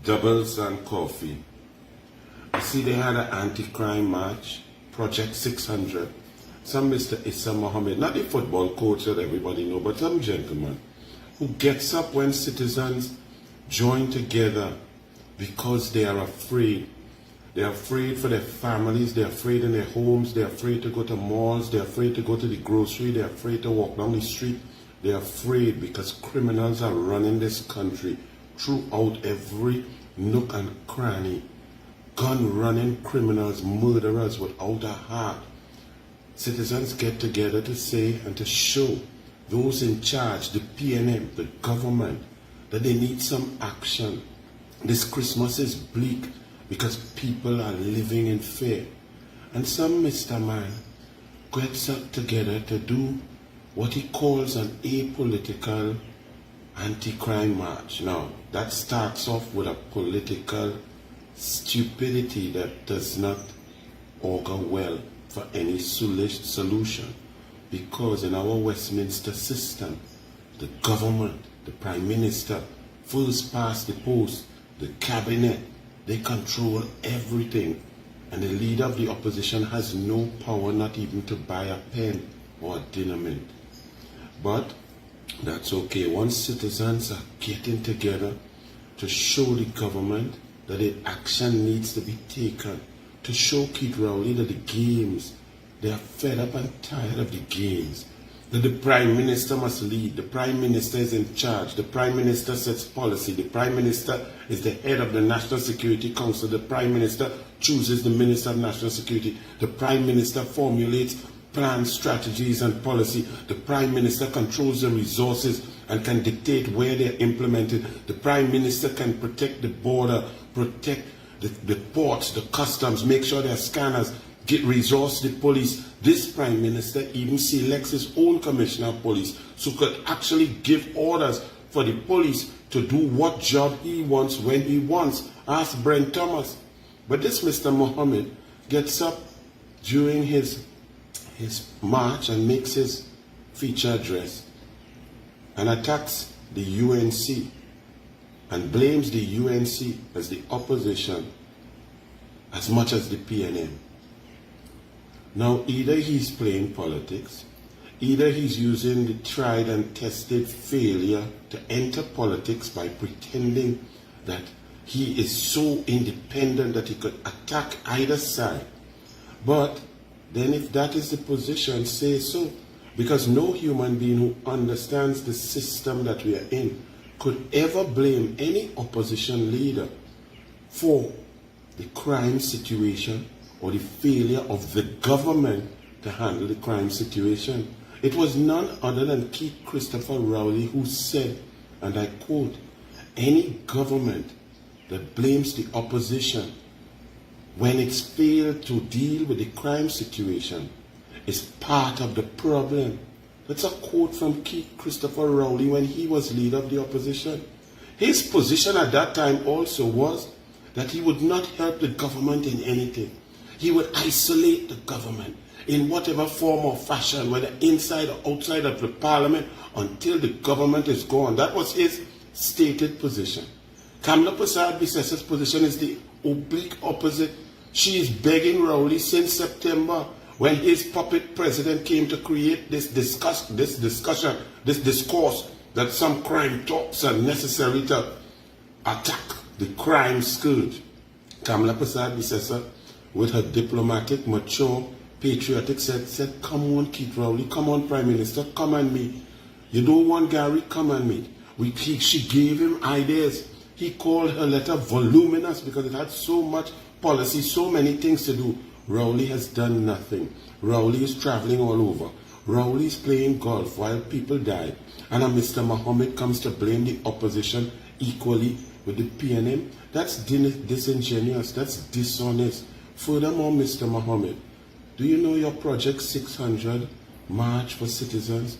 doubles and coffee. I see they had an anti-crime march, Project 600. Some Mr. Issa Mohammed, not the football coach that everybody know, but some gentleman who gets up when citizens join together because they are afraid. They're afraid for their families, they're afraid in their homes, they're afraid to go to malls, they're afraid to go to the grocery, they're afraid to walk down the street. They're afraid because criminals are running this country throughout every nook and cranny. Gun-running criminals, murderers without a heart. Citizens get together to say and to show those in charge, the PNM, the government, that they need some action. This Christmas is bleak because people are living in fear. And some Mr. Man gets up together to do what he calls an apolitical anti-crime march. Now, that starts off with a political stupidity that does not augur well for any solution, because in our Westminster system, the government, the Prime Minister, first past the post, the cabinet, they control everything, and the leader of the opposition has no power, not even to buy a pen or a dinner mint. But that's okay. Once citizens are getting together to show the government that action needs to be taken, to show Keith Rowley that the games, they are fed up and tired of the games, that the Prime Minister must lead, the Prime Minister is in charge, the Prime Minister sets policy, the Prime Minister is the head of the National Security Council, the Prime Minister chooses the Minister of National Security, the Prime Minister formulates plans, strategies and policy, the Prime Minister controls the resources and can dictate where they are implemented, the Prime Minister can protect the border, protect the ports, the customs, make sure there are scanners, resource the police. This Prime Minister even selects his own commissioner of police, so could actually give orders for the police to do what job he wants when he wants. Ask Brent Thomas. But this Mr. Mohammed gets up during his march and makes his feature address and attacks the UNC and blames the UNC as the opposition as much as the PNM. Now, either he's playing politics, either he's using the tried and tested failure to enter politics by pretending that he is so independent that he could attack either side. But then if that is the position, say so. Because no human being who understands the system that we are in could ever blame any opposition leader for the crime situation or the failure of the government to handle the crime situation. It was none other than Keith Christopher Rowley who said, and I quote, "Any government that blames the opposition when it's failed to deal with the crime situation is part of the problem." That's a quote from Keith Christopher Rowley when he was leader of the opposition. His position at that time also was that he would not help the government in anything. He would isolate the government in whatever form or fashion, whether inside or outside of the parliament, until the government is gone. That was his stated position. Kamla Persad-Bissessa's position is the oblique opposite. She is begging Rowley since September, when his puppet president came to create this discourse that some crime talks are necessary to attack the crime scourge. Kamla Persad-Bissessa, with her diplomatic, mature, patriotic said, "Come on, Keith Rowley, come on, Prime Minister, come and meet. You don't want Gary, come and meet." She gave him ideas. He called her letter voluminous because it had so much policy, so many things to do. Rowley has done nothing. Rowley is traveling all over. Rowley is playing golf while people die. And Mr. Mohammed comes to blame the opposition equally with the PNM. That's disingenuous. That's dishonest. Furthermore, Mr. Mohammed, do you know your Project 600 March for Citizens?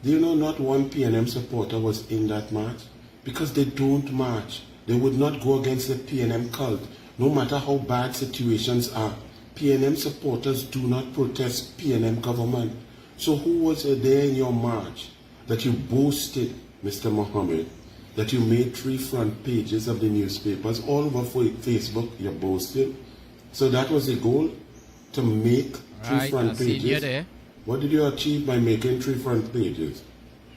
Do you know not one PNM supporter was in that march? Because they don't march. They would not go against the PNM cult, no matter how bad situations are. PNM supporters do not protest PNM government. So who was there in your march that you boasted, Mr. Mohammed, that you made 3 front pages of the newspapers all over Facebook. You're boasting. So that was the goal, to make 3 Right, front I seen you pages. there. What did you achieve by making 3 front pages?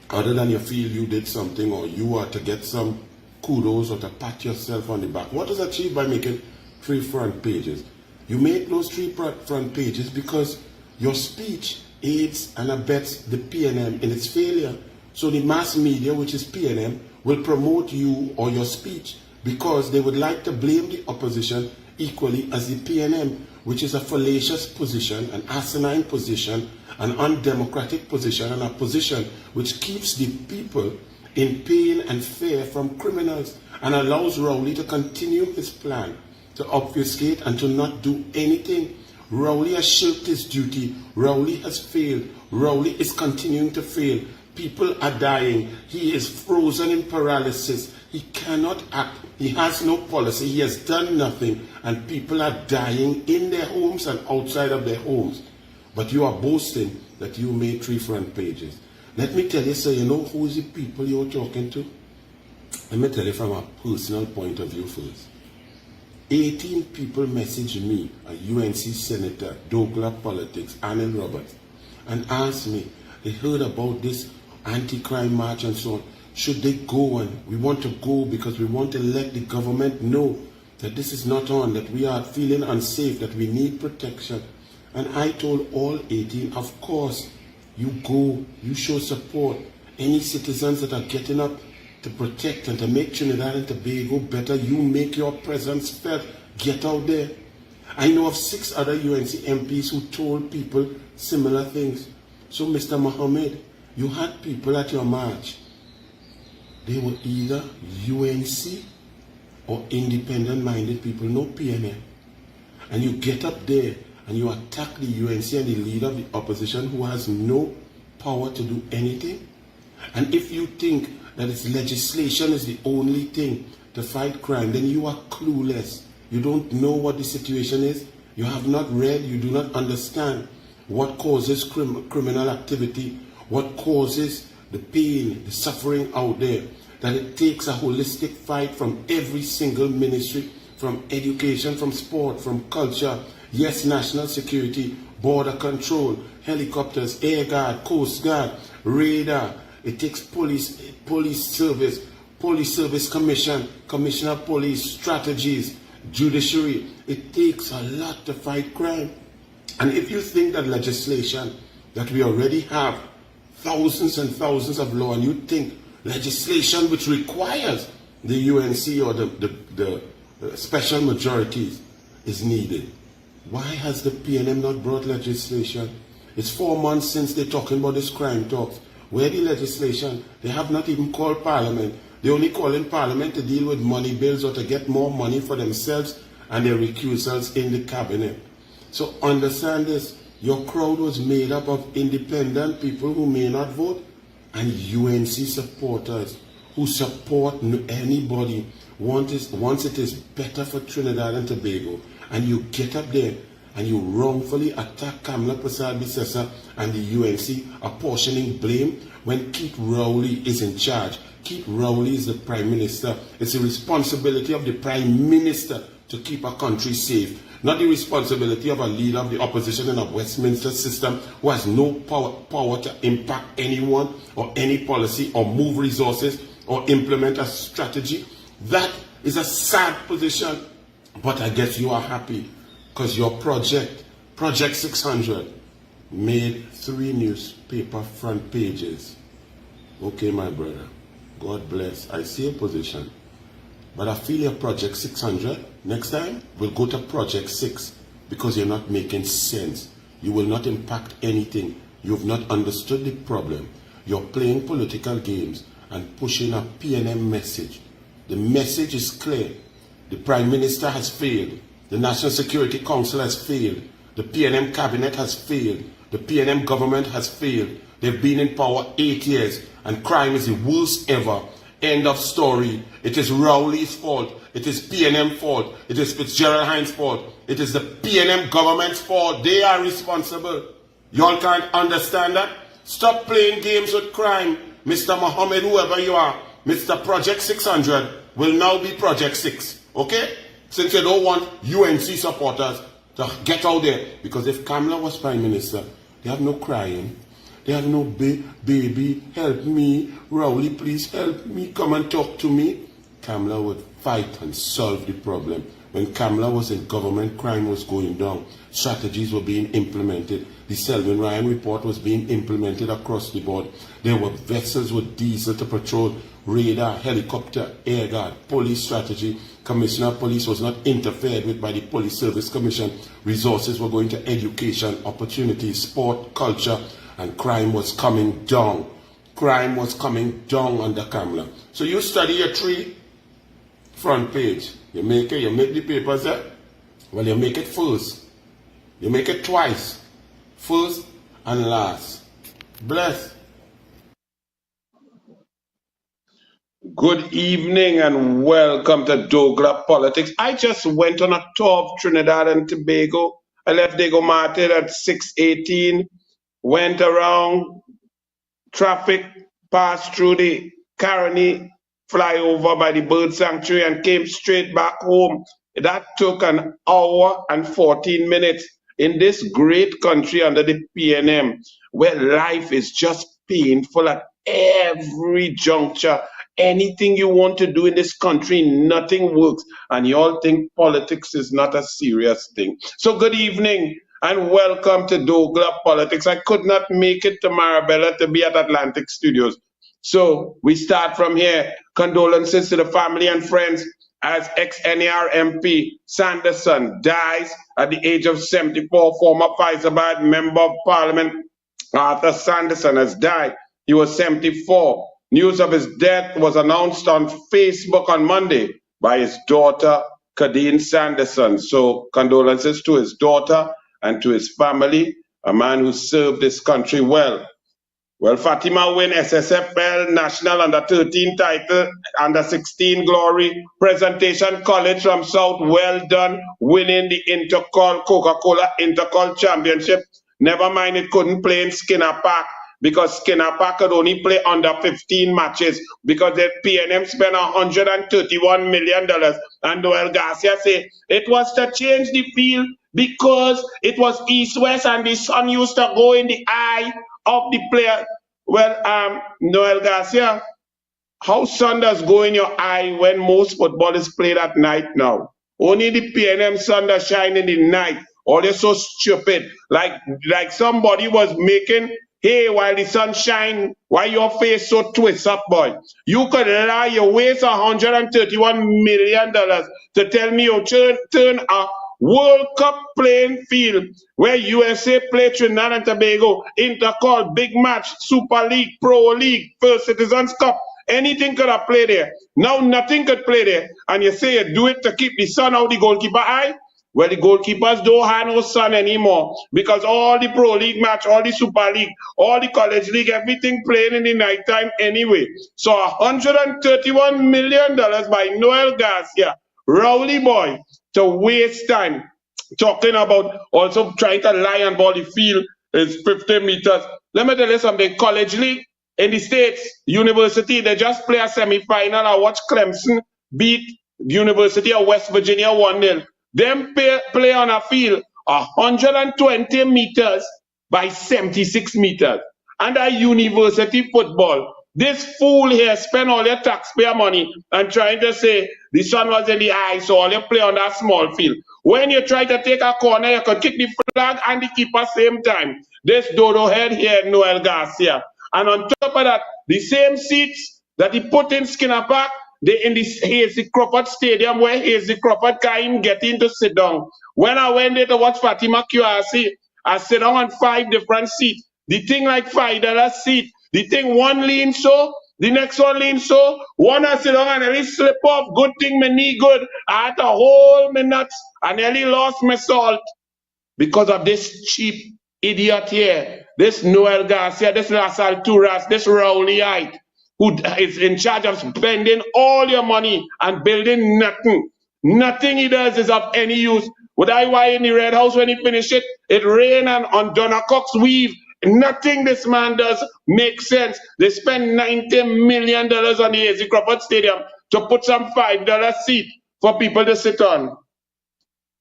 Other than you feel you did something, or you are to get some kudos or to pat yourself on the back. What was achieved by making 3 front pages? You made those 3 front pages because your speech aids and abets the PNM in its failure. So the mass media, which is PNM, will promote you or your speech because they would like to blame the opposition equally as the PNM, which is a fallacious position, an asinine position, an undemocratic position, and a position which keeps the people in pain and fear from criminals and allows Rowley to continue his plan to obfuscate and to not do anything. Rowley has shirked his duty. Rowley has failed. Rowley is continuing to fail. People are dying. He is frozen in paralysis. He cannot act. He has no policy. He has done nothing. And people are dying in their homes and outside of their homes. But you are boasting that you made 3 front pages. Let me tell you, sir, you know who is the people you're talking to? Let me tell you from a personal point of view first. 18 people messaged me, a UNC Senator, douglAR Politics, Anil Roberts, and asked me, they heard about this anti-crime march and so on. Should they go? And we want to go because we want to let the government know that this is not on, that we are feeling unsafe, that we need protection. And I told all 18, of course, you go, you show support. Any citizens that are getting up to protect and to make Trinidad and Tobago better, you make your presence felt. Get out there. I know of 6 other UNC MPs who told people similar things. So, Mr. Mohammed, you had people at your march. They were either UNC or independent-minded people, no PNM. And you get up there and you attack the UNC and the leader of the opposition who has no power to do anything. And if you think that its legislation is the only thing to fight crime, then you are clueless. You don't know what the situation is. You have not read, you do not understand what causes criminal activity, what causes the pain, the suffering out there. That it takes a holistic fight from every single ministry, from education, from sport, from culture, yes, national security, border control, helicopters, air guard, coast guard, radar. It takes police service commission, commissioner of police, strategies, judiciary. It takes a lot to fight crime. And if you think that legislation, that we already have thousands and thousands of law, and you think legislation which requires the UNC or the special majorities is needed, why has the PNM not brought legislation? It's 4 months since they're talking about this crime talks. Where the legislation? They have not even called Parliament. They only call in Parliament to deal with money bills or to get more money for themselves and their recusals in the cabinet. So understand this. Your crowd was made up of independent people who may not vote and UNC supporters who support anybody once it is better for Trinidad and Tobago. And you get up there and you wrongfully attack Kamla Prasad-Bissessa and the UNC, apportioning blame when Keith Rowley is in charge. Keith Rowley is the Prime Minister. It's the responsibility of the Prime Minister to keep our country safe, not the responsibility of a leader of the opposition in a Westminster system who has no power to impact anyone or any policy or move resources or implement a strategy. That is a sad position. But I guess you are happy because your Project 600, made 3 newspaper front pages. Okay, my brother, God bless. I see a position. But I feel your Project 600, next time, we'll go to Project 6 because you're not making sense. You will not impact anything. You've not understood the problem. You're playing political games and pushing a PNM message. The message is clear. The Prime Minister has failed. The National Security Council has failed. The PNM Cabinet has failed. The PNM government has failed. They've been in power 8 years and crime is the worst ever. End of story. It is Rowley's fault. It is PNM fault. It is Fitzgerald Hines' fault. It is the PNM government's fault. They are responsible. Y'all can't understand that? Stop playing games with crime. Mr. Mohammed, whoever you are, Mr. Project 600 will now be Project 6. Okay? Since you don't want UNC supporters to get out there. Because if Kamala was Prime Minister, they have no crying. They have no baby, help me. Rowley, please help me. Come and talk to me. Kamala would fight and solve the problem. When Kamala was in government, crime was going down. Strategies were being implemented. The Selwyn Ryan report was being implemented across the board. There were vessels with diesel to patrol, radar, helicopter, air guard, police strategy. Commissioner of Police was not interfered with by the Police Service Commission. Resources were going to education, opportunities, sport, culture, and crime was coming down. Crime was coming down under Kamala. So you study your 3 front page. You make the papers there. Well, you make it first. You make it twice. First and last. Bless. Good evening and welcome to douglAR Politics. I just went on a tour of Trinidad and Tobago. I left Diego Martin at 6:18. Went around, traffic, passed through the Caroni flyover by the bird sanctuary and came straight back home. That took an hour and 14 minutes in this great country under the PNM, where life is just painful at every juncture. Anything you want to do in this country, nothing works. And you all think politics is not a serious thing. So good evening and welcome to douglAR Politics. I could not make it to Marabella to be at Atlantic Studios. So we start from here. Condolences to the family and friends as ex-NAR MP Sanderson dies at the age of 74. Former Faizabad Member of Parliament Arthur Sanderson has died. He was 74. News of his death was announced on Facebook on Monday by his daughter, Kadeen Sanderson. So condolences to his daughter and to his family, a man who served this country well. Well, Fatima win SSFL National Under-13 title, Under-16 glory. Presentation College from South, well done, winning the Intercol, Coca-Cola Intercol Championship. Never mind, it couldn't play in Skinner Park because Skinner Park could only play under 15 matches because the PNM spent $131 million. And Noel Garcia said it was to change the field because it was east-west and the sun used to go in the eye of the player. Well, Noel Garcia, how sun does go in your eye when most football is played at night now? Only the PNM sun does shine in the night. Or they're so stupid. Like somebody was making hay while the sun shine, why your face so twist up, boy? You could lie, you waste $131 million to tell me you turn a World Cup playing field where USA play Trinidad and Tobago, Intercol, big match, Super League, Pro League, First Citizens Cup. Anything could have played there. Now nothing could play there. And you say you do it to keep the sun out the goalkeeper eye? Well, the goalkeepers don't have no sun anymore because all the Pro League match, all the Super League, all the College League, everything playing in the nighttime anyway. So $131 million by Noel Garcia, Rowley boy, to waste time talking about also trying to lie on ball the field is 50 meters. Let me tell you something, College League in the States, University, they just play a semi-final. I watch Clemson beat University of West Virginia 1-0. Them play on a field 120 meters by 76 meters. And a university football. This fool here spend all their taxpayer money and trying to say the sun was in the eye, so all you play on that small field. When you try to take a corner, you could kick the flag and the keeper same time. This dodo head here, Noel Garcia. And on top of that, the same seats that he put in Skinner Park, they in this Hazy Crawford Stadium where Hazy Crawford can't get in to sit down. When I went there to watch Fatima QRC, I sit down on 5 different seats. The thing like $5 seat. The thing one lean so, the next one lean so. One I sit down and nearly slip off. Good thing my knee good. I had to hold my nuts. I nearly lost my salt because of this cheap idiot here. This Noel Garcia, this Las Alturas, this Rowleyite, who is in charge of spending all your money and building nothing. Nothing he does is of any use. Would I why in the Red House when he finished it? It rained and on Donna Cox weave. Nothing this man does makes sense. They spend $90 million on the AZ Crawford Stadium to put some $5 seat for people to sit on.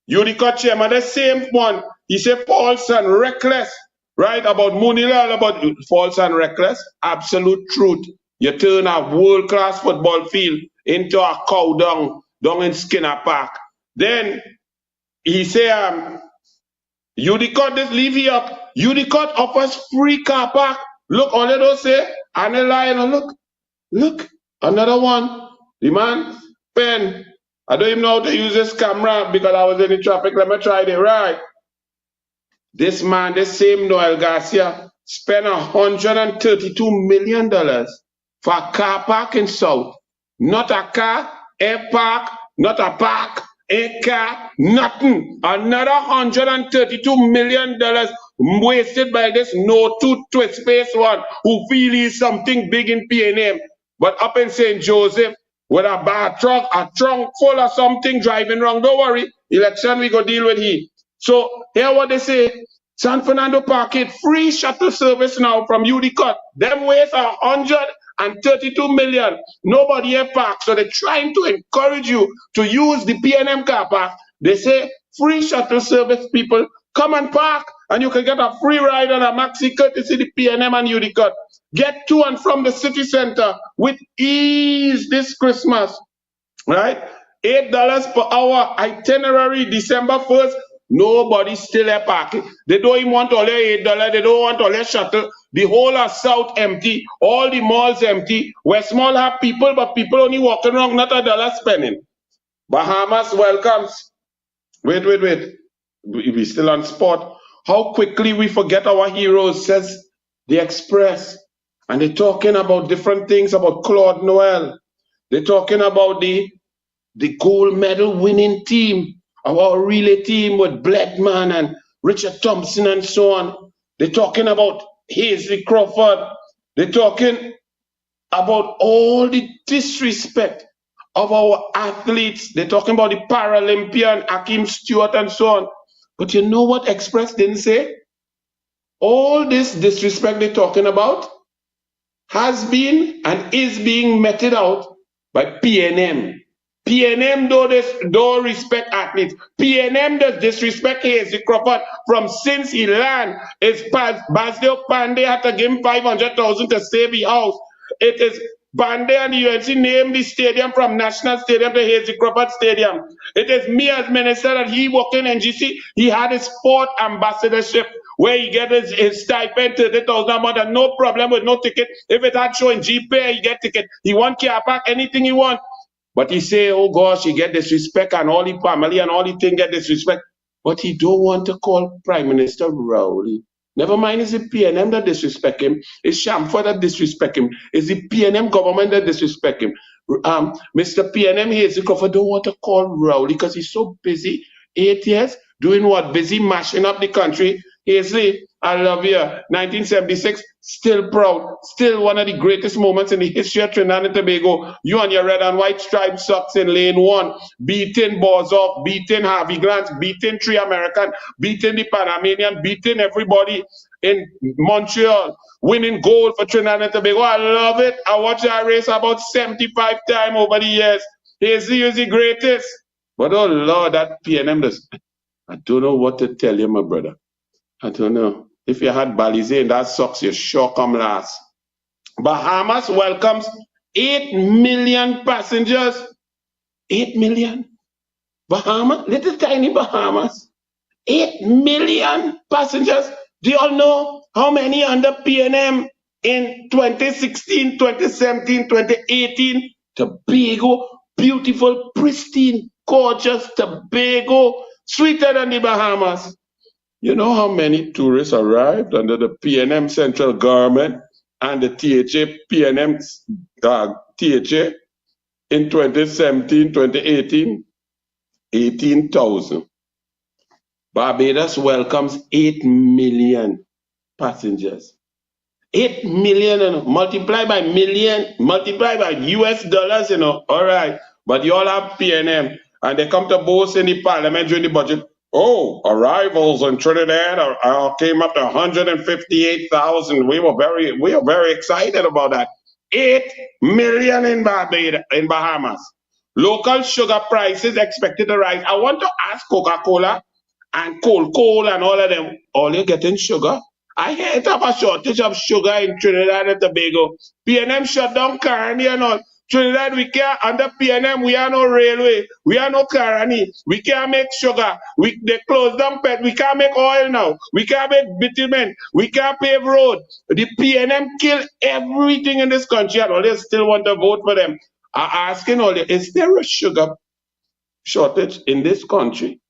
Unicode chairman, the same one, he said false and reckless, right? About Munilal, about false and reckless. Absolute truth. You turn a world-class football field into a cow down in Skinner Park. Then he said, Unicode, just leave it up. Unicode offers free car park. Look, all they don't say, Anil Roberts, look, another one. The man, pen. I don't even know how to use this camera because I was in the traffic. Let me try it right. This man, the same Noel Garcia, spent $132 million for a car park in South. Not a car, a park, not a park, a car, nothing. Another $132 million wasted by this no-tooth twist face one who feel he's something big in PNM. But up in St. Joseph, with a bad truck, a trunk full of something driving wrong, don't worry. Election, we go deal with he. So here what they say, San Fernando Parkade, free shuttle service now from Unicode. Them waste $132 million. Nobody here park. So they're trying to encourage you to use the PNM car park. They say free shuttle service, people, come and park and you can get a free ride on a maxi courtesy the PNM and Unicode. Get to and from the city center with ease this Christmas, right? $8 per hour itinerary December 1st. Nobody still there parking. They don't even want all their $8. They don't want all their shuttle. The whole of South empty. All the malls empty. Westmall have people, but people only walking around, not $1 spending. Bahamas welcomes. Wait. We still on spot. How quickly we forget our heroes, says the Express. And they're talking about different things about Claude Noel. They're talking about the gold medal winning team, our relay team with Bledman and Richard Thompson and so on. They're talking about Hazley Crawford. They're talking about all the disrespect of our athletes. They're talking about the Paralympian, Hakeem Stewart and so on. But you know what Express didn't say? All this disrespect they're talking about has been and is being meted out by PNM. PNM don't respect athletes. PNM does disrespect Hazley Crawford from since he learned his Basdeo Pandey had to give him $500,000 to save his house. It is Pandey and the UNC named the stadium from National Stadium to Hazley Crawford Stadium. It is me as minister that he worked in NGC. He had his sport ambassadorship where he get his stipend $30,000 a month and no problem with no ticket. If it had showing GPay, he get ticket. He want car park, anything he want. But he say, oh gosh, he get disrespect and all the family and all the thing get disrespect. But he don't want to call Prime Minister Rowley. Never mind, it's the PNM that disrespect him. It's Shamford that disrespect him. It's the PNM government that disrespect him. Mr. PNM Hazley Crawford don't want to call Rowley because he's so busy. 8 years, doing what? Busy mashing up the country. Hazley, I love you. 1976, still proud. Still one of the greatest moments in the history of Trinidad and Tobago. You and your red and white striped socks in lane 1, beating Bozoff, beating Harvey Grant, beating Three American, beating the Panamanian, beating everybody in Montreal, winning gold for Trinidad and Tobago. I love it. I watched that race about 75 times over the years. Hazley is the greatest. But oh Lord, that PNM does. I don't know what to tell you, my brother. I don't know. If you had Balize in that socks, you sure come last. Bahamas welcomes 8 million passengers. 8 million. Bahamas, little tiny Bahamas. 8 million passengers. Do you all know how many under PNM in 2016, 2017, 2018? Tobago, beautiful, pristine, gorgeous Tobago, sweeter than the Bahamas. You know how many tourists arrived under the PNM central government and the THA, PNM THA in 2017, 2018? 18,000. Barbados welcomes 8 million passengers. 8 million, you know, multiply by million, multiply by US dollars, you know, all right. But you all have PNM and they come to boast in the parliament during the budget. Oh, arrivals in Trinidad came up to 158,000. We were very excited about that. 8 million in Bahamas. Local sugar prices expected to rise. I want to ask Coca-Cola and coal and all of them, all you getting sugar? I hate have a shortage of sugar in Trinidad and Tobago. PNM shut down Caroni and all. Trinidad, we can't, under PNM, we are no railway, we are no Caroni, we can't make sugar, they closed down pet, we can't make oil now, we can't make bitumen, we can't pave road. The PNM kill everything in this country and all they still want to vote for them. I'm asking all you, is there a sugar shortage in this country?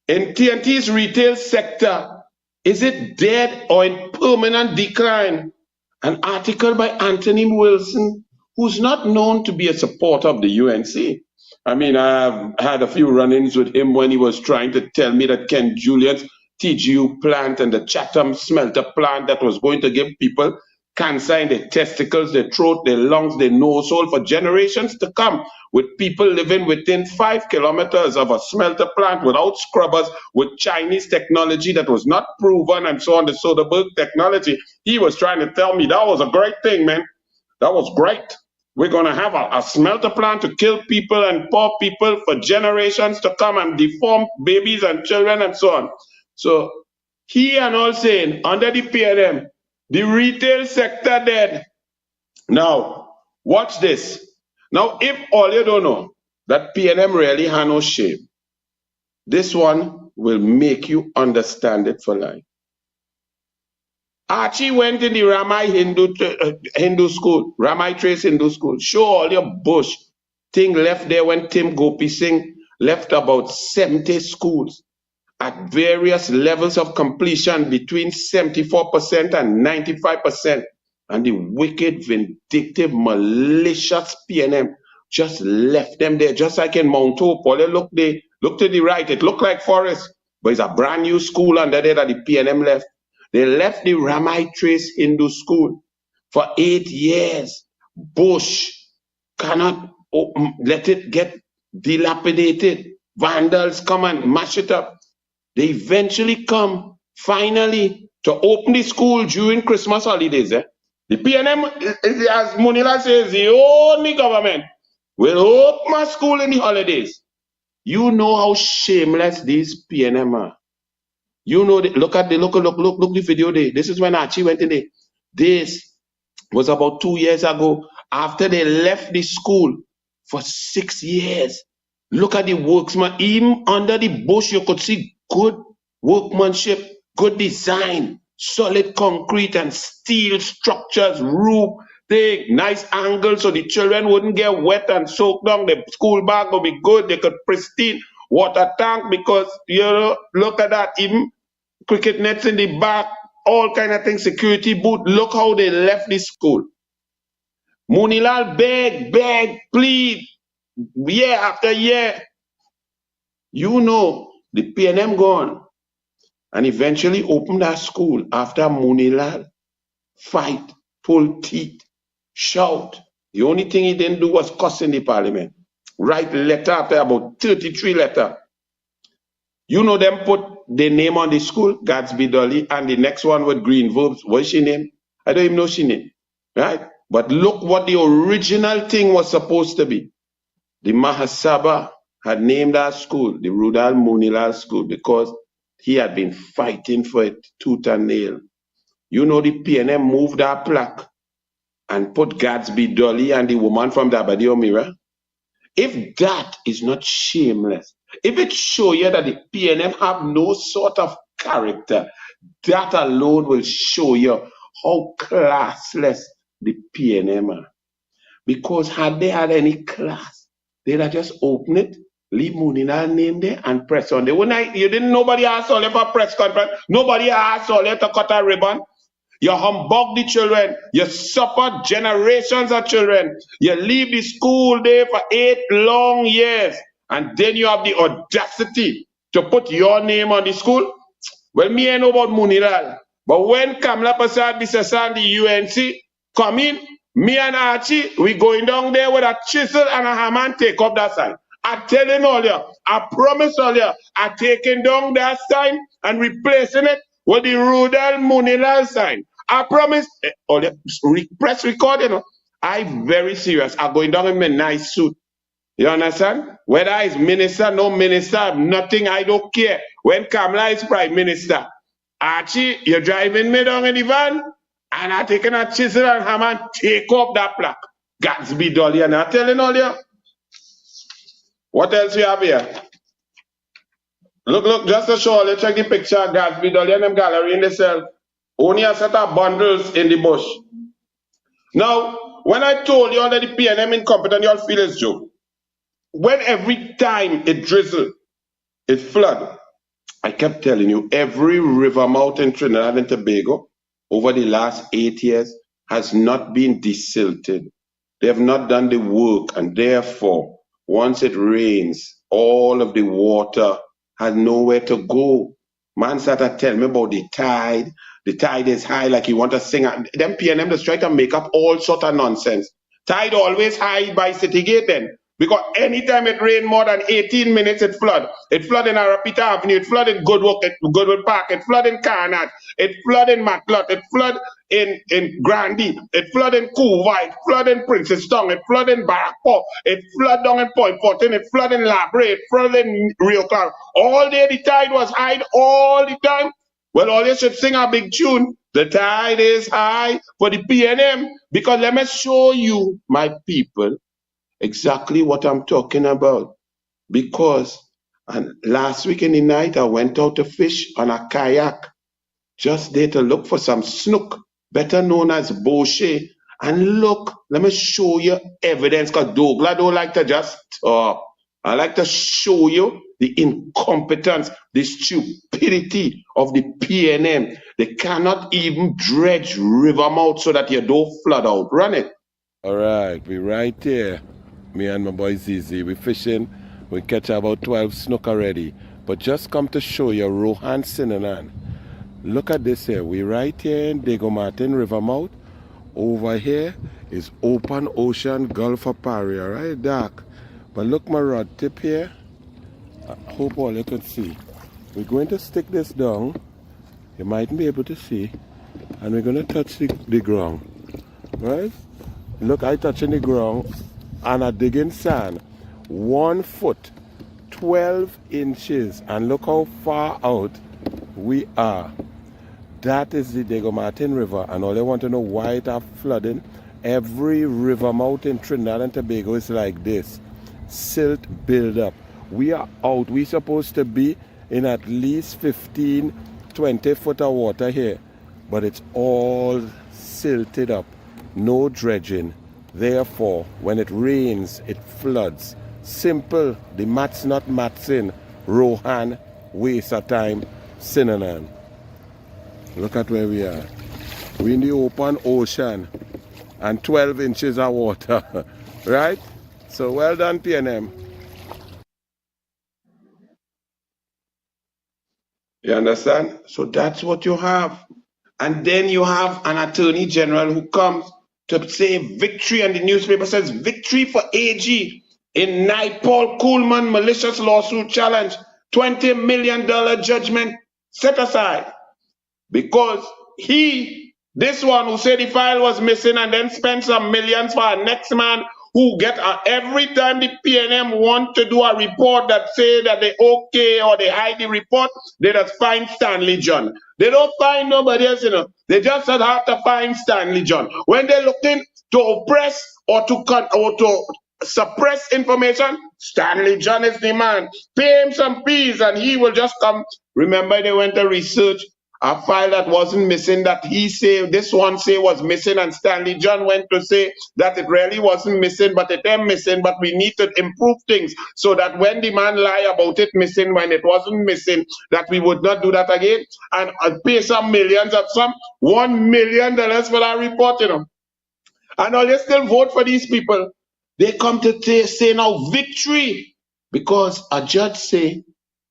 In TNT's retail sector, is it dead or in permanent decline? An article by Anthony Wilson, who's not known to be a supporter of the UNC. I mean, I've had a few run-ins with him when he was trying to tell me that Ken Julian's TGU plant and the Chatham smelter plant that was going to give people cancer in their testicles, their throat, their lungs, their nose hole for generations to come, with people living within 5 kilometers of a smelter plant without scrubbers, with Chinese technology that was not proven and so on, the Soderbergh technology. He was trying to tell me that was a great thing, man. That was great. We're going to have a smelter plant to kill people and poor people for generations to come and deform babies and children and so on. So he and all saying, under the PNM, the retail sector dead. Now, watch this. Now, if all you don't know that PNM really had no shame, this one will make you understand it for life. Archie went in the Ramai Hindu school, Ramai Trace Hindu school. Show all your bush thing left there when Tim Gopi Singh left about 70 schools at various levels of completion between 74% and 95%. And the wicked, vindictive, malicious PNM just left them there, just like in Mount Hope. All they look to the right, it looked like forest, but it's a brand new school under there that the PNM left. They left the Ramai Trace Hindu school for 8 years. Bush cannot let it get dilapidated. Vandals come and mash it up. They eventually come, finally, to open the school during Christmas holidays. The PNM, as Munila says, the only government will open a school in the holidays. You know how shameless these PNM are. You know, look the video there. This is when Archie went in there. This was about 2 years ago, after they left the school for 6 years. Look at the workman. Even under the bush, you could see good workmanship, good design, solid concrete and steel structures, roof, nice angles so the children wouldn't get wet and soaked down. The school bag would be good. They could pristine water tank because, you know, look at that. Even cricket nets in the back, all kind of things, security boot. Look how they left the school. Munilal beg, plead, year after year. You know, the PNM gone and eventually opened that school after Munilal fight, pull teeth, shout. The only thing he didn't do was cuss in the parliament. Write letter after about 33 letters. You know them put the name on the school, Gatsby Dolly, and the next one with green verbs. What's she name? I don't even know she name. Right? But look what the original thing was supposed to be. The Mahasabha had named our school, the Rudal Munilal School, because he had been fighting for it tooth and nail. You know, the PNM moved our plaque and put Gatsby Dolly and the woman from the Abadio Mirror. If that is not shameless, if it shows you that the PNM have no sort of character, that alone will show you how classless the PNM are. Because had they had any class, they'd have just opened it, leave Munilal name there and press on. Nobody asked all for a press conference. Nobody asked all to cut a ribbon. You humbug the children. You suffer generations of children. You leave the school there for 8 long years. And then you have the audacity to put your name on the school. Well, me ain't know about Munilal. But when Kamla Prasad Bisasan, the UNC, come in, me and Archie, we going down there with a chisel and a hammer and take up that sign. I telling all you, I promise all you, I taking down that sign and replacing it with the Rudal Munilal sign. I promise. All you, press record, you know. I'm very serious. I'm going down in my nice suit. You understand? Whether it's minister, no minister, nothing, I don't care. When Kamala is prime minister, Archie, you're driving me down in the van, and I'm taking a chisel and hammer and take up that plaque. Gatsby Dolly, and I'm telling all you. What else you have here? Look, just to show you, check the picture of Gatsby Dolly and them gallery in the cell. Only a set of bundles in the bush. Now, when I told you that the PNM incompetent, you all feel it's joke. When every time it drizzle, it flood. I kept telling you, every river mouth in Trinidad and Tobago over the last 8 years has not been desilted. They have not done the work, and therefore, once it rains, all of the water has nowhere to go. Man started telling me about the tide. The tide is high, like you want to sing. Them PNM just try to make up all sort of nonsense. Tide always high by City Gate then. Because anytime it rain more than 18 minutes, it flood. It flood in Arapita Avenue, it flood in Goodwood Park, it flood in Carnat, it flood in Maclot, it flood in Grandy, it flood in Couva, it flood in Princess Tongue, it flood in Barrackport, it flood down in Point Fortin, it flood in Labre, it flood in Rio Claro. All day the tide was high all the time. Well, all you should sing a big tune. The tide is high for the PNM. Because let me show you, my people, exactly what I'm talking about. Because and last week in the night, I went out to fish on a kayak, just there to look for some snook, better known as bochet. And look, let me show you evidence, because douglAR don't like to just talk. I like to show you the incompetence, the stupidity of the PNM. They cannot even dredge river mouth so that you don't flood out. Run it. All right, we right here. Me and my boy ZZ, we fishing. We catch about 12 snook already. But just come to show you Rohan Sinanan. Look at this here. We right here in Diego Martin River mouth. Over here is open ocean Gulf of Paria, right dark. But look my rod tip here. I hope all you can see. We're going to stick this down. You mightn't be able to see. And we're going to touch the ground. Right? Look, I touching the ground and I digging sand. 1 foot, 12 inches. And look how far out we are. That is the Diego Martin River. And all they want to know why it are flooding. Every river mouth in Trinidad and Tobago is like this. Silt build up. We are out. We're supposed to be in at least 15, 20 foot of water here. But it's all silted up. No dredging. Therefore, when it rains, it floods. Simple. The maths not mathsing. Rohan, waste of time, Sinanan. Look at where we are. We're in the open ocean and 12 inches of water. Right? So well done, PNM. You understand? So that's what you have. And then you have an attorney general who comes to say victory, and the newspaper says victory for AG in Naipaul Coolman malicious lawsuit challenge. $20 million judgment set aside. Because this one who said the file was missing and then spent some millions for our next man who get every time the PNM want to do a report that say that they okay or they hide the report, they just find Stanley John. They don't find nobody else, you know. They just have to find Stanley John. When they're looking to oppress or to suppress information, Stanley John is the man. Pay him some fees and he will just come. Remember, they went to research a file that wasn't missing, that this one say was missing, and Stanley John went to say that it really wasn't missing, but it am missing, but we need to improve things so that when the man lie about it missing when it wasn't missing, that we would not do that again, and pay some millions of some $1 million for that report, you know. And all you still vote for these people. They come to say now victory, because a judge say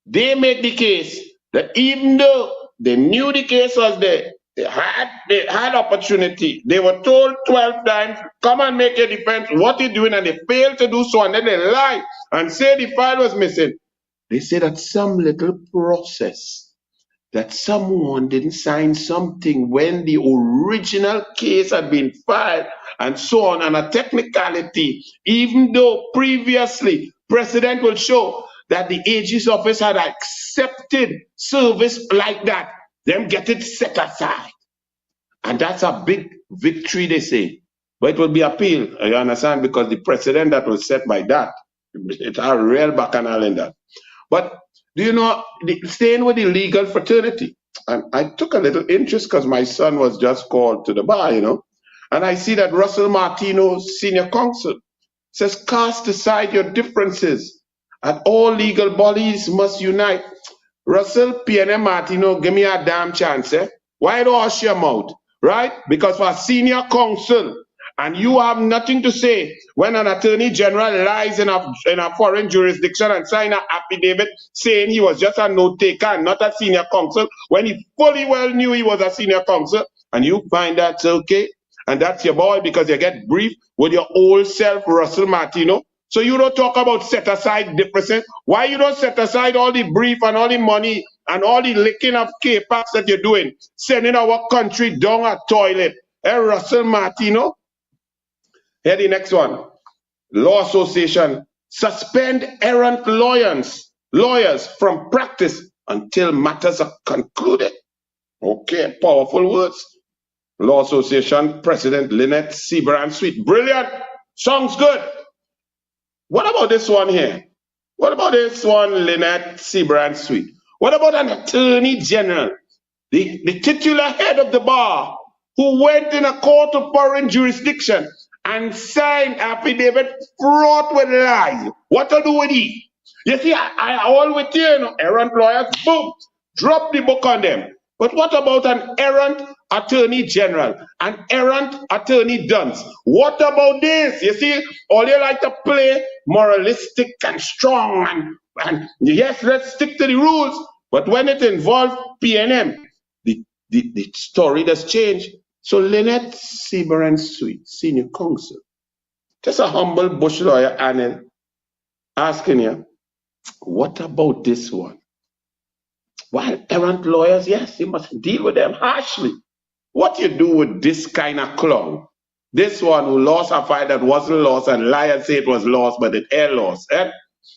they make the case that even though they knew the case was there, They had opportunity. They were told 12 times, come and make a defense. What are you doing? And they failed to do so. And then they lie and say the file was missing. They say that some little process, that someone didn't sign something when the original case had been filed and so on, and a technicality, even though previously precedent will show that the AG's office had accepted service like that, them get it set aside. And that's a big victory, they say. But it will be appealed, you understand, because the precedent that was set by that, it's a real bacchanal in that. But do you know, staying with the legal fraternity, and I took a little interest because my son was just called to the bar, and I see that Russell Martino, senior counsel, says cast aside your differences and all legal bodies must unite. Russell, PNM Martino, give me a damn chance, eh? Why don't wash your mouth, right? Because for a senior counsel, and you have nothing to say when an attorney general lies in a foreign jurisdiction and sign an affidavit saying he was just a note taker and not a senior counsel, when he fully well knew he was a senior counsel, and you find that's okay, and that's your boy because you get briefed with your old self, Russell Martino. So you don't talk about set aside differences. Why you don't set aside all the brief and all the money and all the licking of K-Packs that you're doing, sending our country down a toilet? Russell Martino. Here the next one. Law Association suspend errant lawyers from practice until matters are concluded. Okay, powerful words. Law Association President Lynette Seabrand-Sweet. Brilliant. Sounds good. What about this one here? What about this one, Lynette Seabrand-Sweet? What about an attorney general, the titular head of the bar, who went in a court of foreign jurisdiction and signed affidavit fraught with lies? What to do with he? You see, I all with you, errant lawyers, boom, drop the book on them. But what about an errant attorney general, an errant attorney dunce? What about this? You see, all they like to play moralistic and strong, and yes, let's stick to the rules. But when it involves PNM, the story does change. So Lynette Seabrand-Sweet, senior counsel, just a humble bush lawyer, Anil, asking you, what about this one? While errant lawyers, yes, you must deal with them harshly. What you do with this kind of clown? This one who lost a fight that wasn't lost and lie and say it was lost, but it ain't lost. Eh?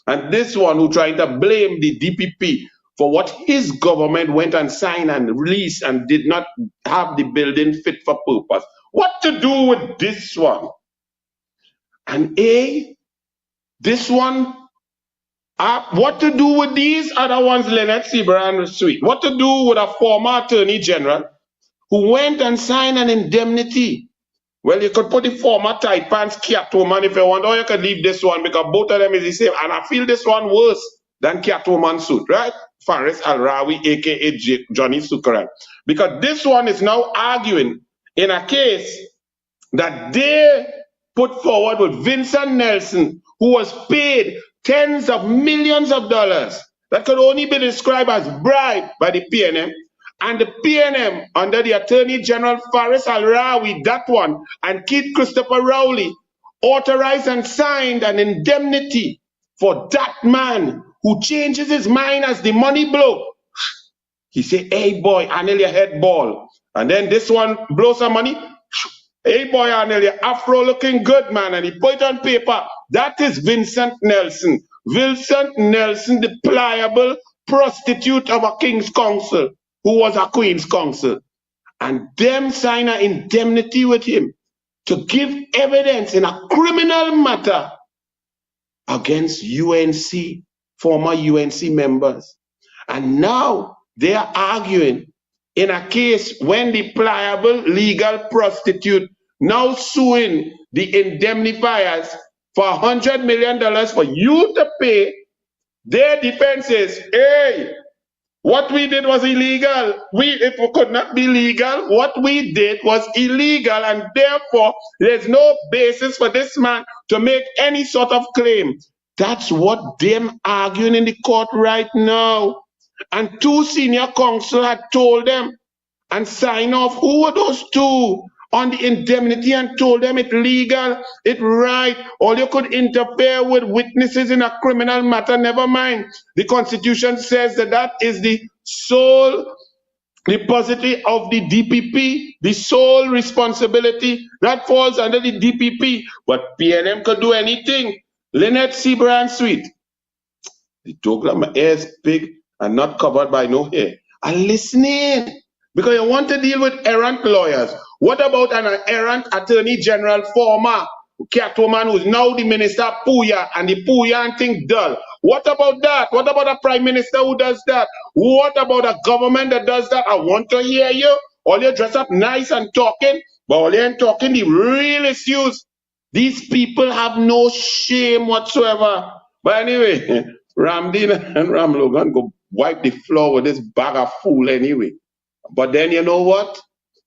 And this one who trying to blame the DPP for what his government went and signed and released and did not have the building fit for purpose. What to do with this one? And this one, what to do with these other ones, Lynette Seabrand-Sweet? What to do with a former attorney general who went and signed an indemnity? Well, you could put the former tight pants Catwoman if you want, or you could leave this one because both of them is the same. And I feel this one worse than Catwoman suit, right? Faris Al-Rawi, aka Johnny Sukaran. Because this one is now arguing in a case that they put forward with Vincent Nelson, who was paid tens of millions of dollars that could only be described as bribe by the PNM. And the PNM, under the Attorney General Faris Al-Rawi, that one, and Keith Christopher Rowley, authorized and signed an indemnity for that man who changes his mind as the money blow. He say, hey boy, Anil, your head ball. And then this one blows some money. Hey boy, Anil, your afro looking good, man. And he put it on paper. That is Vincent Nelson. Vincent Nelson, the pliable prostitute of a king's council, who was a queen's counsel. And them sign an indemnity with him to give evidence in a criminal matter against UNC, former UNC members. And now they are arguing in a case when the pliable legal prostitute now suing the indemnifiers for $100 million for you to pay. Their defense is, hey, what we did was illegal. It could not be legal. What we did was illegal, and therefore there's no basis for this man to make any sort of claim. That's what them arguing in the court right now. And two senior counsel had told them, and sign off. Who were those two on the indemnity and told them it's legal, it's right, or you could interfere with witnesses in a criminal matter, never mind. The Constitution says that that is the sole repository of the DPP, the sole responsibility that falls under the DPP. But PNM could do anything. Lynette Seabrand Sweet, the douglAR, my hair is big and not covered by no hair. And listening, because you want to deal with errant lawyers. What about an errant attorney general, former Catwoman, who's now the minister Puya, and the Puya thing dull? What about that? What about a prime minister who does that? What about a government that does that? I want to hear you. All you dress up nice and talking, but all you ain't talking the real issues. These people have no shame whatsoever. But anyway, Ramdeen and Ram Logan go wipe the floor with this bag of fool anyway. But then you know what?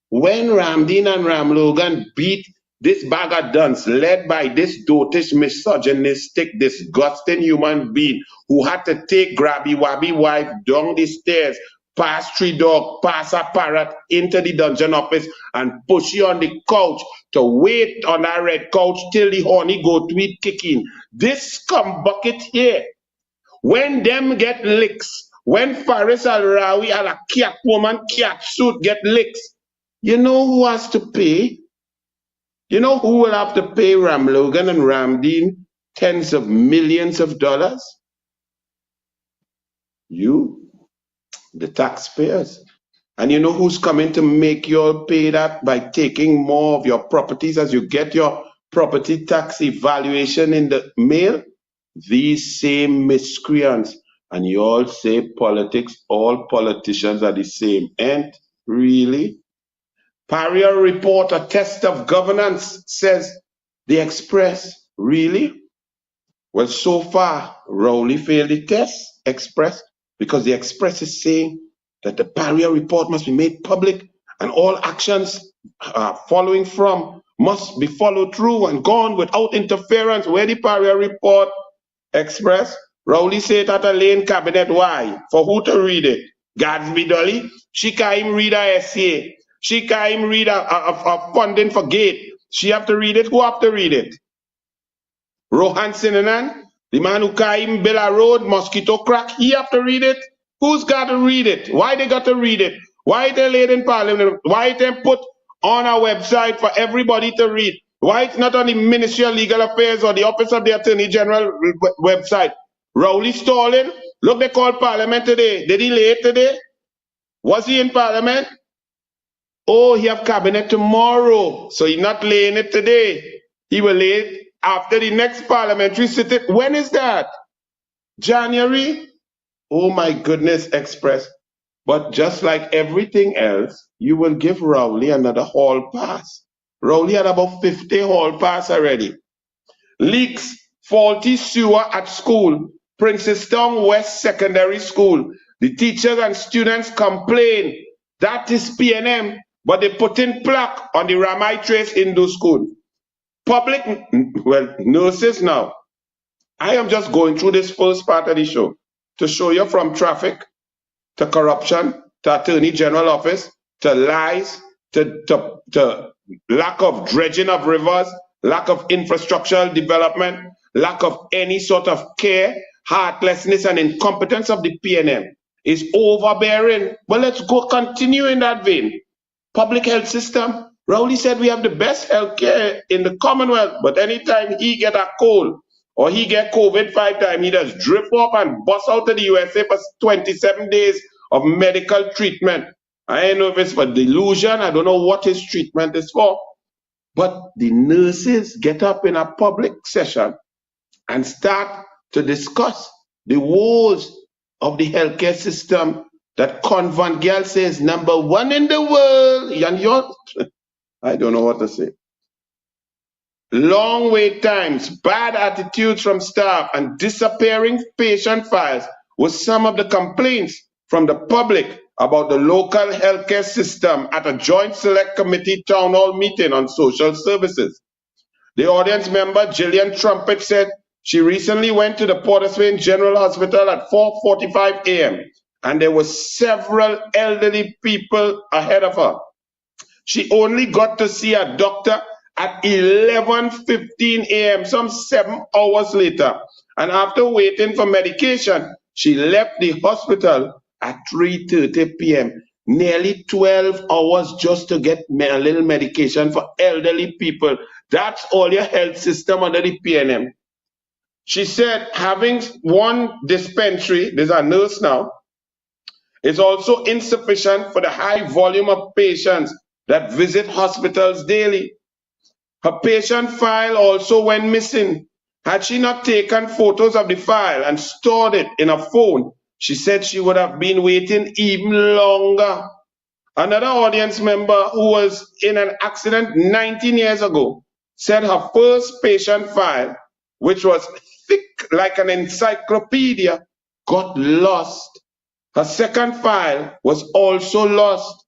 When Ramdeen and Ram Logan beat this bag of dunce led by this dotish, misogynistic, disgusting human being who had to take Grabby Wabby wife down the stairs, past three dog, past a parrot, into the dungeon office and push you on the couch to wait on that red couch till the horny go tweet kicking. This scum bucket here, when them get licks, when Faris Al-Rawi and a cat woman, cat suit get licks, you know who has to pay? You know who will have to pay Ram Logan and Ramdeen tens of millions of dollars? You, the taxpayers. And you know who's coming to make you all pay that by taking more of your properties as you get your property tax evaluation in the mail? These same miscreants. And you all say politics, all politicians are the same. And really? Pariah report, a test of governance, says the Express. Really? Well, so far, Rowley failed the test, Express, because the Express is saying that the Pariah report must be made public and all actions following from must be followed through and gone without interference. Where the Pariah report, Express? Rowley said at a lane cabinet. Why? For who to read it? Gadsby Dolly? She can't even read a essay. She can't even read a funding for gate. She have to read it. Who have to read it? Rohan Sinanan, the man who can't even build a road, mosquito crack, he have to read it? Who's got to read it? Why they got to read it? Why they laid in Parliament? Why they put on a website for everybody to read? Why it's not on the Ministry of Legal Affairs or the Office of the Attorney General website? Rowley Stalin, look, they called Parliament today. Did he lay it today? Was he in Parliament? Oh, he have cabinet tomorrow, so he's not laying it today. He will lay it after the next parliamentary sitting. When is that? January? Oh my goodness, Express. But just like everything else, you will give Rowley another hall pass. Rowley had about 50 hall pass already. Leaks, faulty sewer at school. Princestown West Secondary School. The teachers and students complain. That is PNM, but they put in plaque on the Ramai Trace Hindu School. Public, well, nurses now. I am just going through this first part of the show to show you from traffic to corruption to Attorney General Office to lies to lack of dredging of rivers, lack of infrastructural development, lack of any sort of care, heartlessness and incompetence of the PNM is overbearing. Well, let's go continue in that vein. Public health system. Rowley said we have the best health care in the Commonwealth, but anytime he get a cold or he get COVID 5 times, he just drip up and bust out to the USA for 27 days of medical treatment. I don't know if it's for delusion. I don't know what his treatment is for. But the nurses get up in a public session and start to discuss the woes of the healthcare system that Convent Girl says #1 in the world. And you're, I don't know what to say. Long wait times, bad attitudes from staff, and disappearing patient files were some of the complaints from the public about the local healthcare system at a joint select committee town hall meeting on social services. The audience member, Gillian Trumpet, said she recently went to the Port of Spain General Hospital at 4:45 a.m. and there were several elderly people ahead of her. She only got to see a doctor at 11:15 a.m., some 7 hours later. And after waiting for medication, she left the hospital at 3:30 p.m. Nearly 12 hours just to get a little medication for elderly people. That's all your health system under the PNM. She said having one dispensary, there's a nurse now, is also insufficient for the high volume of patients that visit hospitals daily. Her patient file also went missing. Had she not taken photos of the file and stored it in a phone, she said she would have been waiting even longer. Another audience member who was in an accident 19 years ago said her first patient file, which was thick like an encyclopedia, got lost. Her second file was also lost.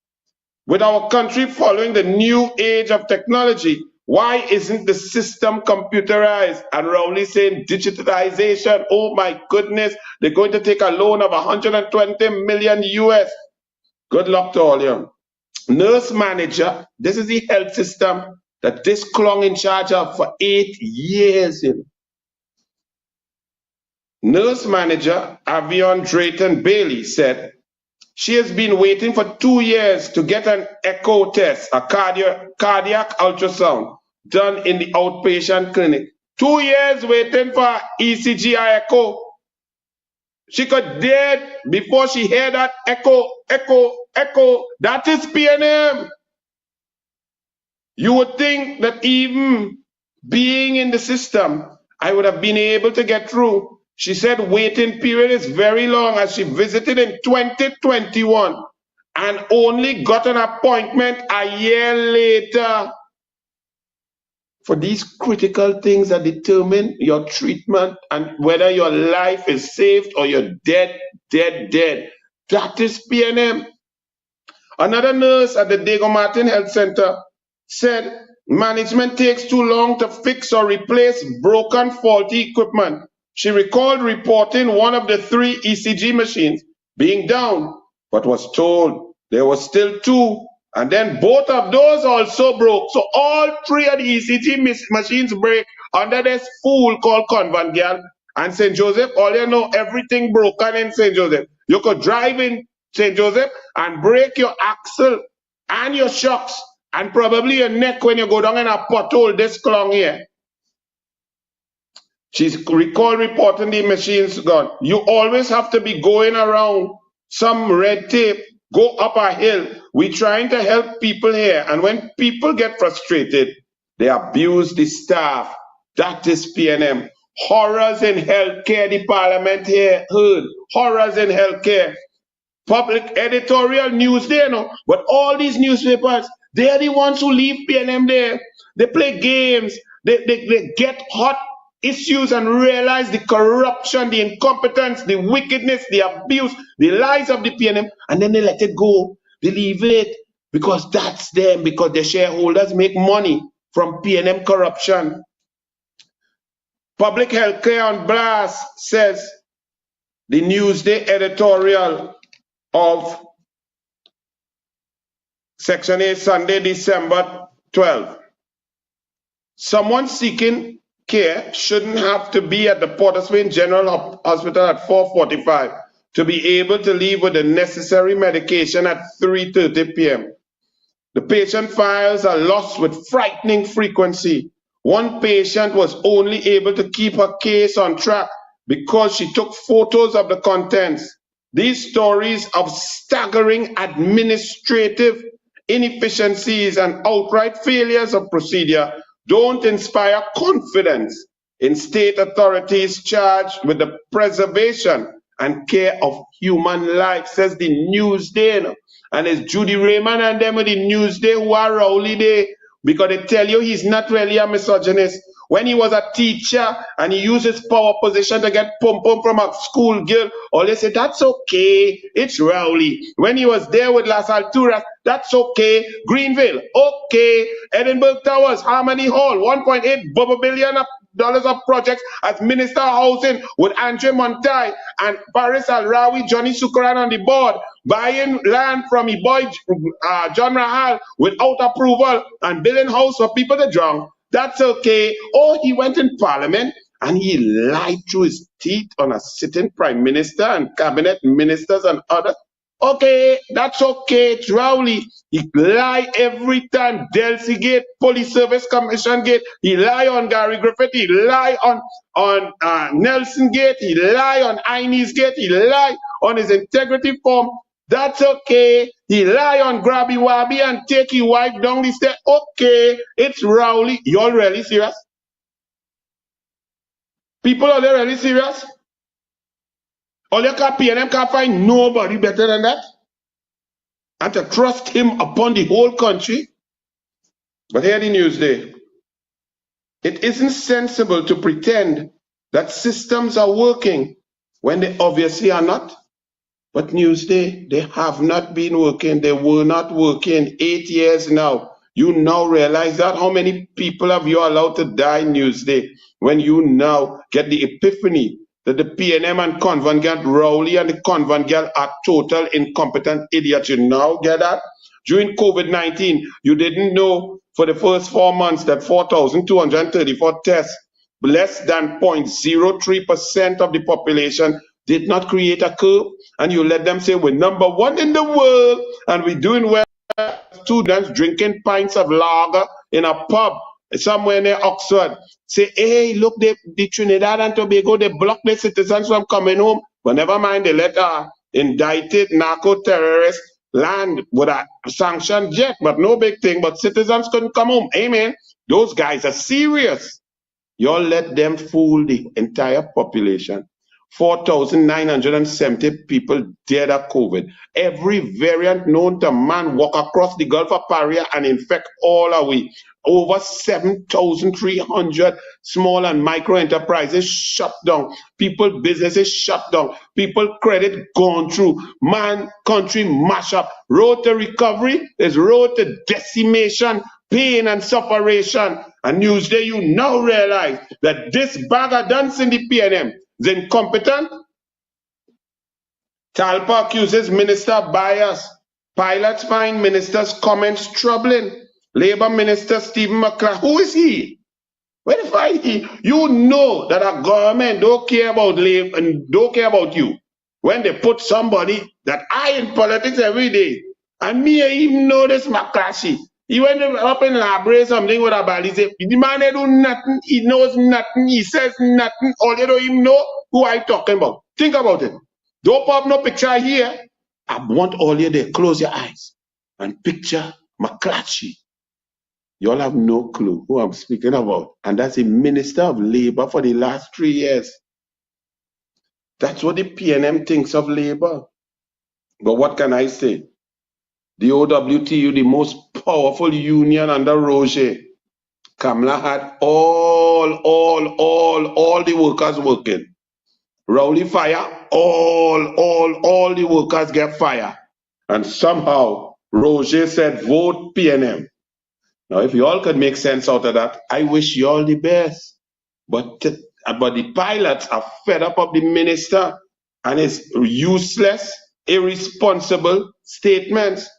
With our country following the new age of technology, why isn't the system computerized? And Rowley saying digitalization, oh my goodness, they're going to take a loan of 120 million US. Good luck to all of you. Nurse manager, this is the health system that this clung in charge of for 8 years. Nurse manager Avion Drayton Bailey said she has been waiting for 2 years to get an echo test, a cardiac ultrasound done in the outpatient clinic. 2 years waiting for ECG or echo. She could dead before she heard that echo, echo, echo. That is PNM. You would think that even being in the system, I would have been able to get through. She said waiting period is very long as she visited in 2021 and only got an appointment a year later. For these critical things that determine your treatment and whether your life is saved or you're dead. That is PNM. Another nurse at the Diego Martin Health Center said management takes too long to fix or replace broken, faulty equipment. She recalled reporting one of the 3 ECG machines being down, but was told there were still 2, and then both of those also broke. So all 3 of the ECG machines break under this fool called Convent Girl and St. Joseph. All you know, everything broken in St. Joseph. You could drive in St. Joseph and break your axle and your shocks and probably your neck when you go down in a pothole this long here. She's recalled reporting the machines gone. You always have to be going around some red tape, go up a hill. We're trying to help people here. And when people get frustrated, they abuse the staff. That is PNM. Horrors in healthcare, the parliament here heard. Horrors in healthcare. Public editorial news there, no? But all these newspapers, they're the ones who leave PNM there. They play games. They get hot issues and realize the corruption, the incompetence, the wickedness, the abuse, the lies of the PNM, and then they let it go. They leave it because that's them, because the shareholders make money from PNM corruption. Public Healthcare on Blast says the Newsday editorial of Section 8, Sunday, December 12. Someone seeking care shouldn't have to be at the Port of Spain General Hospital at 4:45 to be able to leave with the necessary medication at 3:30 p.m. The patient files are lost with frightening frequency. One patient was only able to keep her case on track because she took photos of the contents. These stories of staggering administrative inefficiencies and outright failures of procedure don't inspire confidence in state authorities charged with the preservation and care of human life, says the Newsday. And it's Judy Raymond and them with the Newsday who are Rowley Day, because they tell you he's not really a misogynist. When he was a teacher and he used his power position to get pum-pum from a school girl, all they say, that's okay, it's Rowley. When he was there with Las Alturas, that's okay. Greenville, okay. Edinburgh Towers, Harmony Hall, 1.8 billion of projects as Minister of Housing with Andre Montai and Paris Al-Rawi, Johnny Sukaran on the board, buying land from his boy John Rahal without approval and building house for people to drown. That's okay. Oh, he went in parliament and he lied through his teeth on a sitting prime minister and cabinet ministers and others. Okay, that's okay. It's Rowley. He lie every time. Delcy Gate, Police Service Commission Gate. He lie on Gary Griffith. He lie on Nelson Gate. He lie on Inez Gate. He lie on his integrity form. That's okay. He lie on Grabby Wabby and take his wife down the stairs. Okay, it's Rowley. Y'all really serious? People, are they really serious? All you can PNM can't find nobody better than that? And to trust him upon the whole country? But here the Newsday. It isn't sensible to pretend that systems are working when they obviously are not. But Newsday, they have not been working. They were not working 8 years now. You now realize that? How many people have you allowed to die Newsday when you now get the epiphany that the PNM and Convent Girl Rowley and the Convent Girl are total incompetent idiots? You now get that? During COVID-19, you didn't know for the first 4 months that 4,234 tests, less than 0.03% of the population did not create a curve, and you let them say we're number one in the world and we're doing well. Students drinking pints of lager in a pub somewhere near Oxford say, hey, look, the Trinidad and Tobago, they block their citizens from coming home. But never mind, they let indicted narco-terrorists land with a sanctioned jet, but no big thing, but citizens couldn't come home. Amen. Those guys are serious. Y'all let them fool the entire population. 4,970 people dead of COVID. Every variant known to man walk across the Gulf of Paria and infect all away. Over 7,300 small and micro enterprises shut down. People, businesses shut down. People credit gone through. Man, country mash up. Road to recovery is road to decimation, pain and sufferation. And Newsday, you now realize that this bag of dance in the PNM is incompetent. Talpa accuses minister of bias. Pilots find minister's comments troubling. Labour Minister Stephen McClellan, who is he? Where the fuck he? You know that a government don't care about labor and don't care about you when they put somebody that I in politics every day. And me, I even know this McClatchy. He went up in library something with a ball. He said, the man they do nothing, he knows nothing, he says nothing, all you don't even know who I talking about. Think about it. Don't pop no picture here. I want all you there, close your eyes and picture McClatchy. Y'all have no clue who I'm speaking about. And that's the Minister of Labour for the last 3 years. That's what the PNM thinks of Labour. But what can I say? The OWTU, the most powerful union under Roger, Kamala had all the workers working. Rowley fire, all the workers get fired. And somehow Roger said, vote PNM. Now, if you all could make sense out of that, I wish you all the best. But the pilots are fed up of the minister and his useless, irresponsible statements.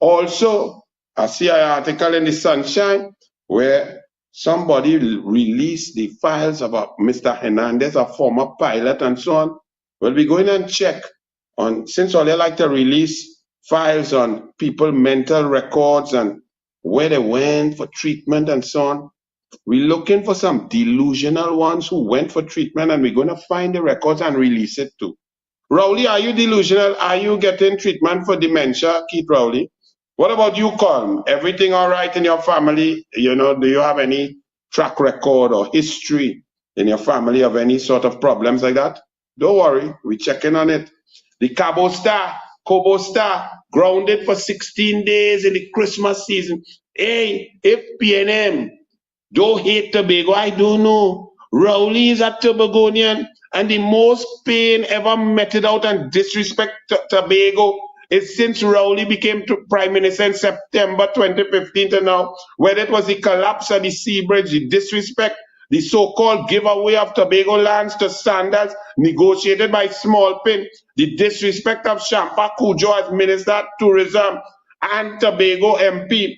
Also, I see an article in the Sunshine where somebody released the files about Mr. Hernandez, a former pilot, and so on. Well, we go in and check on, since all they like to release files on people, mental records, and where they went for treatment and so on. We're looking for some delusional ones who went for treatment, and we're going to find the records and release it too. Rowley, are you delusional? Are you getting treatment for dementia, Keith Rowley? What about you, Colm? Everything all right in your family? You know, do you have any track record or history in your family of any sort of problems like that? Don't worry, we're checking on it. The Cabo Star, grounded for 16 days in the Christmas season. Hey, if PNM don't hate Tobago, I don't know. Rowley is a Tobagonian, and the most pain ever meted out and disrespect Tobago is since Rowley became Prime Minister in September 2015 to now, whether it was the collapse of the sea bridge, the disrespect, the so-called giveaway of Tobago lands to Sanders, negotiated by Smallpin, the disrespect of Shampa Cujo as Minister of Tourism and Tobago MP,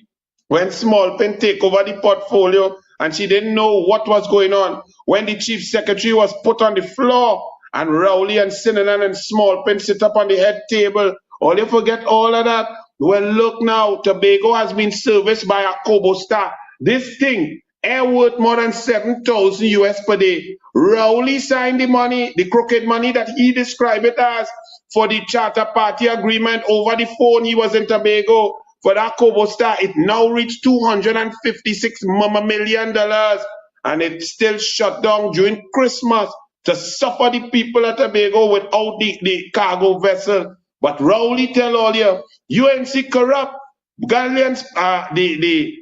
when Smallpin take over the portfolio and she didn't know what was going on, when the chief secretary was put on the floor and Rowley and Sinanan and Smallpin sit up on the head table. All you forget all of that. Well, look now, Tobago has been serviced by a Kobo Star. This thing, air worth more than 7,000 US per day. Rowley signed the money, the crooked money that he described it as, for the charter party agreement over the phone. He was in Tobago for that Kobo Star. It now reached $256 million, and it still shut down during Christmas to suffer the people at Tobago without the cargo vessel. But Rowley tell all you, UNC corrupt, Ghanaians, the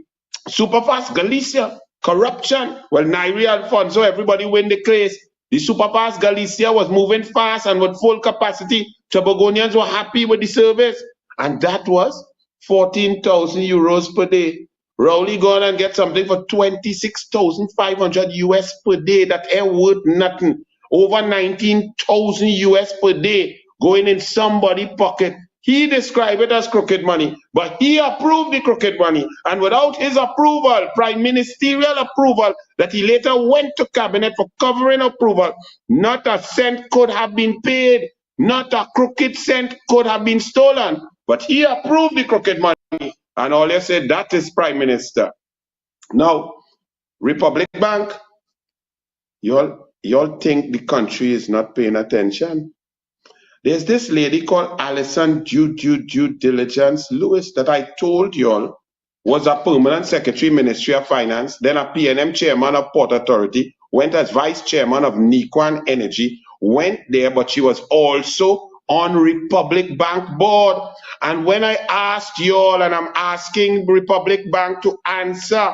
Superfast Galicia, corruption. Well, Nairi Alfonso, everybody win the case. The Superfast Galicia was moving fast and with full capacity. Tobagonians were happy with the service. And that was 14,000 euros per day. Rowley gone and get something for 26,500 US per day. That ain't worth nothing. Over 19,000 US per day going in somebody's pocket. He described it as crooked money, but he approved the crooked money. And without his approval, prime ministerial approval, that he later went to cabinet for covering approval, not a cent could have been paid, not a crooked cent could have been stolen. But he approved the crooked money. And all you said, that is prime minister. Now, Republic Bank, y'all think the country is not paying attention? There's this lady called Alison Due Diligence Lewis that I told y'all was a permanent secretary, Ministry of Finance, then a PNM chairman of Port Authority, went as vice chairman of Nikwan Energy, went there, but she was also on Republic Bank board. And when I asked y'all, and I'm asking Republic Bank to answer,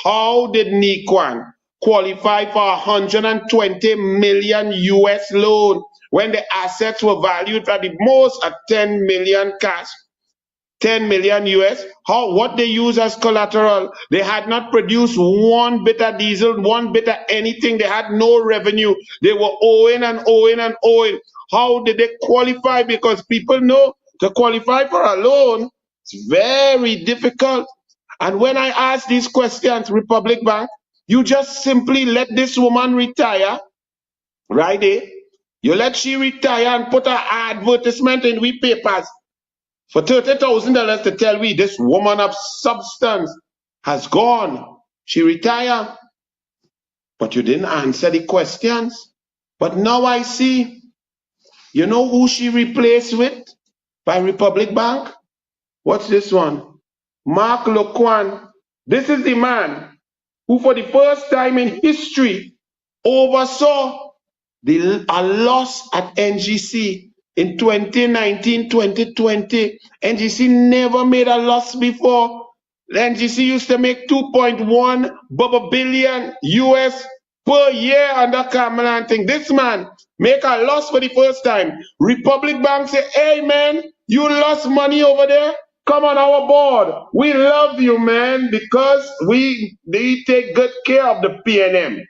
how did Nikwan qualify for 120 million US loan when the assets were valued at the most at 10 million cash, 10 million US? What they use as collateral? They had not produced one bit of diesel, one bit of anything. They had no revenue. They were owing and owing and owing. How did they qualify? Because people know to qualify for a loan, it's very difficult. And when I ask these questions, Republic Bank, you just simply let this woman retire, right there. You let she retire and put her advertisement in we papers for $30,000 to tell we this woman of substance has gone. She retired. But you didn't answer the questions. But now I see, you know who she replaced with by Republic Bank? What's this one? Mark Loquan. This is the man who for the first time in history oversaw a loss at NGC in 2019-2020. NGC never made a loss before. NGC used to make 2.1 billion US per year under Kamala and thing. This man make a loss for the first time. Republic Bank say, hey man, you lost money over there? Come on our board. We love you, man, because they take good care of the PNM.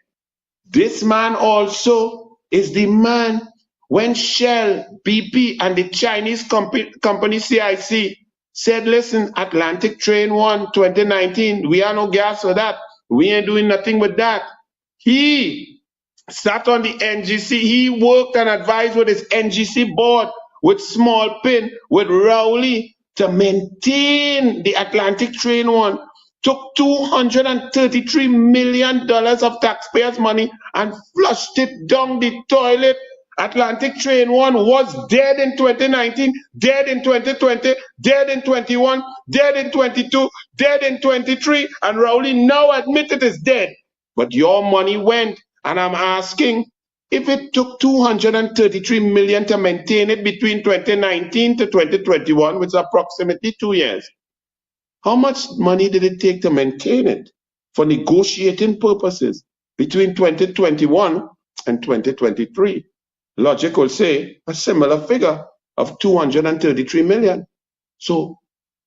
This man also is the man when Shell, BP, and the Chinese company CIC said, listen, Atlantic Train 1, 2019, we are no gas for that. We ain't doing nothing with that. He sat on the NGC. He worked and advised with his NGC board, with Smallpin, with Rowley, to maintain the Atlantic Train 1. Took $233 million of taxpayers' money and flushed it down the toilet. Atlantic Train 1 was dead in 2019, dead in 2020, dead in 21, dead in 22, dead in 23, and Rowley now admitted it's dead. But your money went, and I'm asking, if it took $233 million to maintain it between 2019 to 2021, which is approximately 2 years, how much money did it take to maintain it for negotiating purposes between 2021 and 2023? Logic will say a similar figure of 233 million. So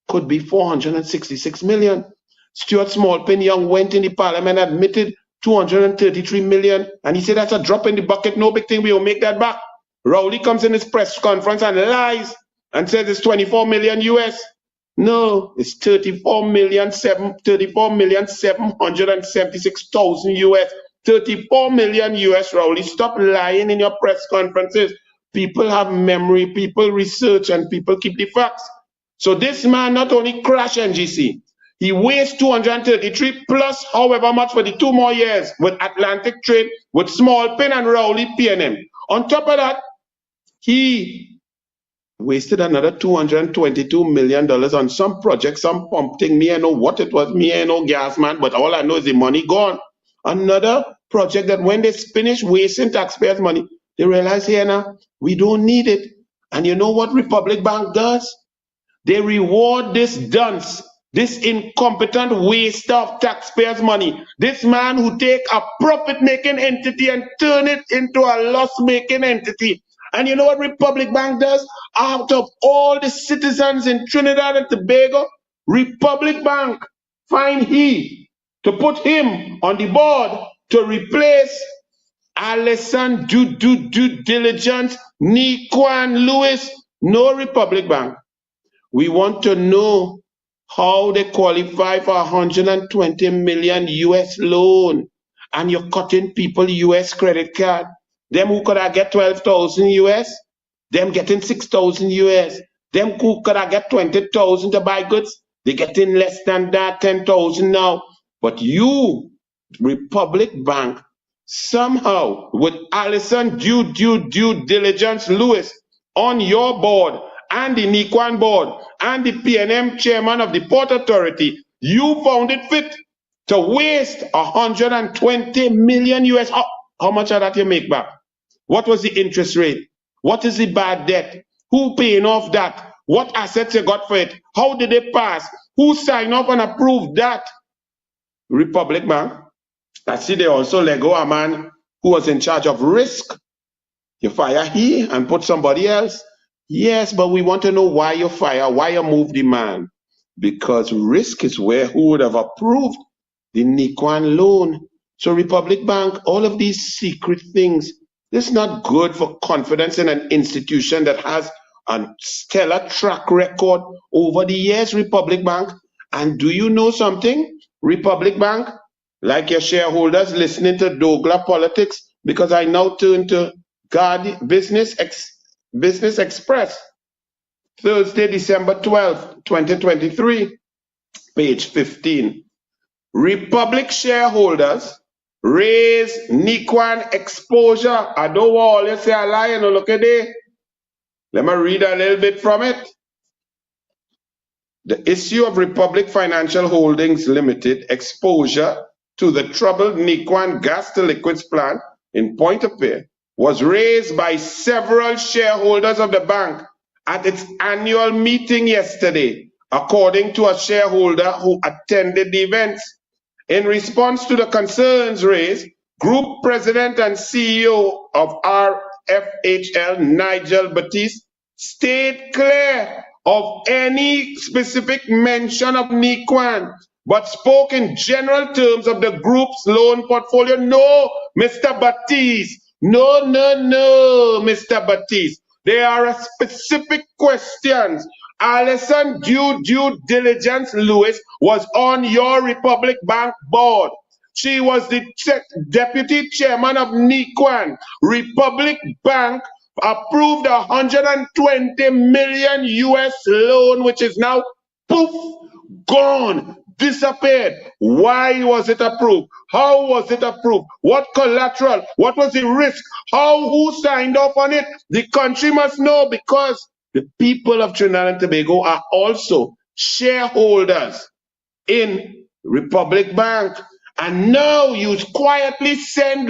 could be 466 million. Stuart Smallpin Young went in the parliament, admitted 233 million. And he said that's a drop in the bucket, no big thing, we will make that back. Rowley comes in his press conference and lies and says it's 24 million US. No, it's 34,776,000 US. 34 million US, Rowley. Stop lying in your press conferences. People have memory, people research, and people keep the facts. So this man not only crashed NGC, he wastes 233 plus however much for the 2 more years with Atlantic Trade, with Small Pin and Rowley PNM. On top of that, he wasted another $222 million on some project, some pump thing. Me, I know what it was. Me, I know gas man, but all I know is the money gone. Another project that when they finish wasting taxpayers' money, they realize here now, we don't need it. And you know what Republic Bank does? They reward this dunce, this incompetent waste of taxpayers' money. This man who take a profit-making entity and turn it into a loss-making entity. And you know what Republic Bank does? Out of all the citizens in Trinidad and Tobago, Republic Bank find he to put him on the board to replace Alison due diligence, Niquan Lewis. No Republic Bank. We want to know how they qualify for 120 million US loan, and you're cutting people US credit card. Them who could have get 12,000 US, them getting 6,000 US. Them who could have get 20,000 to buy goods, they getting less than that, 10,000 now. But you, Republic Bank, somehow with Alison due diligence Lewis on your board, and the Niquan board, and the PNM chairman of the Port Authority, you found it fit to waste 120 million US. How much of that you make back? What was the interest rate? What is the bad debt? Who paying off that? What assets you got for it? How did they pass? Who signed off and approved that? Republic Bank. I see they also let go a man who was in charge of risk. You fire he and put somebody else. Yes, but we want to know why you fire, why you move the man. Because risk is where who would have approved the Niquan loan. So Republic Bank, all of these secret things, this is not good for confidence in an institution that has a stellar track record over the years, Republic Bank. And do you know something? Republic Bank, like your shareholders listening to douglAR Politics, because I now turn to Business Express, Thursday, December 12th, 2023, page 15. Republic shareholders raise Niquan exposure. I don't want you say a lie, you know, look at it. Let me read a little bit from it. The issue of Republic Financial Holdings Limited exposure to the troubled Niquan gas to liquids plant in Pointe-a-Pierre was raised by several shareholders of the bank at its annual meeting yesterday, according to a shareholder who attended the events. In response to the concerns raised, Group President and CEO of RFHL, Nigel Baptiste, stayed clear of any specific mention of Niquan, but spoke in general terms of the group's loan portfolio. No, Mr. Baptiste. No, Mr. Baptiste. There are specific questions. Alison due diligence Lewis was on your Republic Bank board. She was the deputy chairman of Niquan. Republic Bank approved 120 million US loan, which is now poof, gone, disappeared. Why was it approved? How was it approved? What collateral? What was the risk? Who signed off on it? The country must know, because the people of Trinidad and Tobago are also shareholders in Republic Bank. And now you quietly send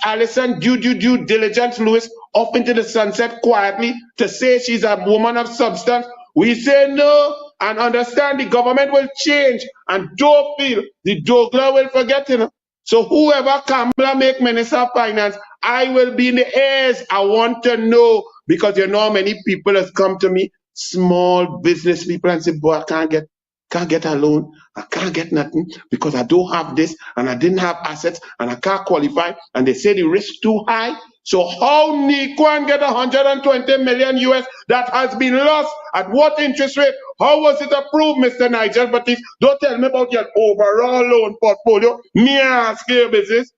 Alison due diligence Lewis off into the sunset quietly to say she's a woman of substance. We say no, and understand the government will change, and don't feel the douglAR will forget, you know. So whoever Kamala make Minister of Finance, I will be in the airs. I want to know, because you know many people has come to me, small business people, and say, boy, I can't get a loan, I can't get nothing because I don't have this and I didn't have assets and I can't qualify and they say the risk too high. So how Nikwan get 120 million US that has been lost at what interest rate? How was it approved, Mr. Nigel Baptiste? Don't tell me about your overall loan portfolio. Me ask your business.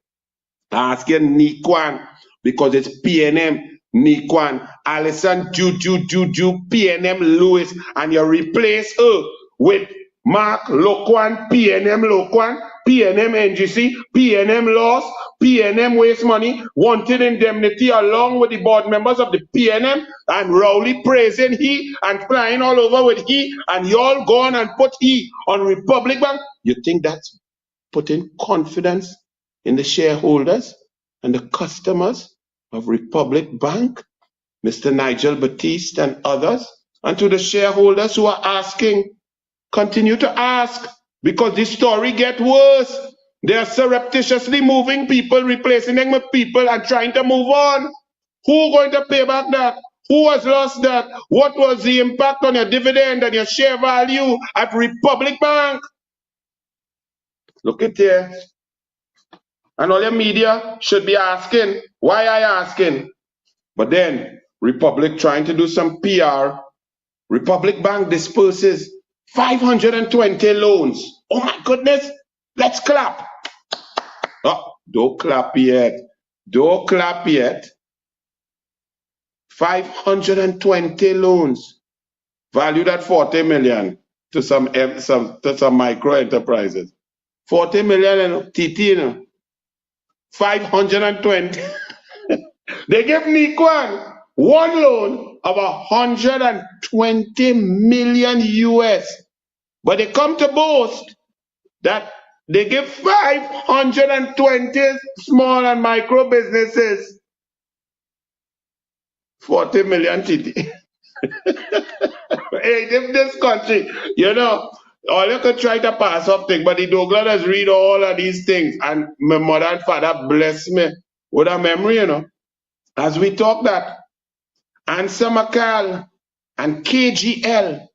Asking Nikwan because it's PNM. Nikwan, Alison, Juju, PNM Lewis, and you replace her with Mark Loquan, PNM Loquan, PNM NGC, PNM Loss, PNM Waste Money, wanted indemnity along with the board members of the PNM, and Rowley praising he and flying all over with he, and you all gone and put he on Republic Bank. You think that's putting confidence in the shareholders and the customers of Republic Bank, Mr. Nigel Baptiste and others, and to the shareholders who are asking, continue to ask, because this story gets worse. They are surreptitiously moving people, replacing them with people and trying to move on. Who going to pay back that? Who has lost that? What was the impact on your dividend and your share value at Republic Bank? Look at there. And all your media should be asking, why are you asking? But then, Republic trying to do some PR. Republic Bank disperses 520 loans. Oh my goodness, let's clap. Oh, don't clap yet. Don't clap yet. 520 loans valued at 40 million to some micro enterprises. 40 million in TT, you know. 520. They give Nikwan one loan of 120 million US. But they come to boast that they give 520 small and micro businesses 40 million TT. Hey, in this country, you know, all you could try to pass off things, but the douglAR has read all of these things, and my mother and father bless me with a memory, you know. As we talk that, Ansa Makal and KGL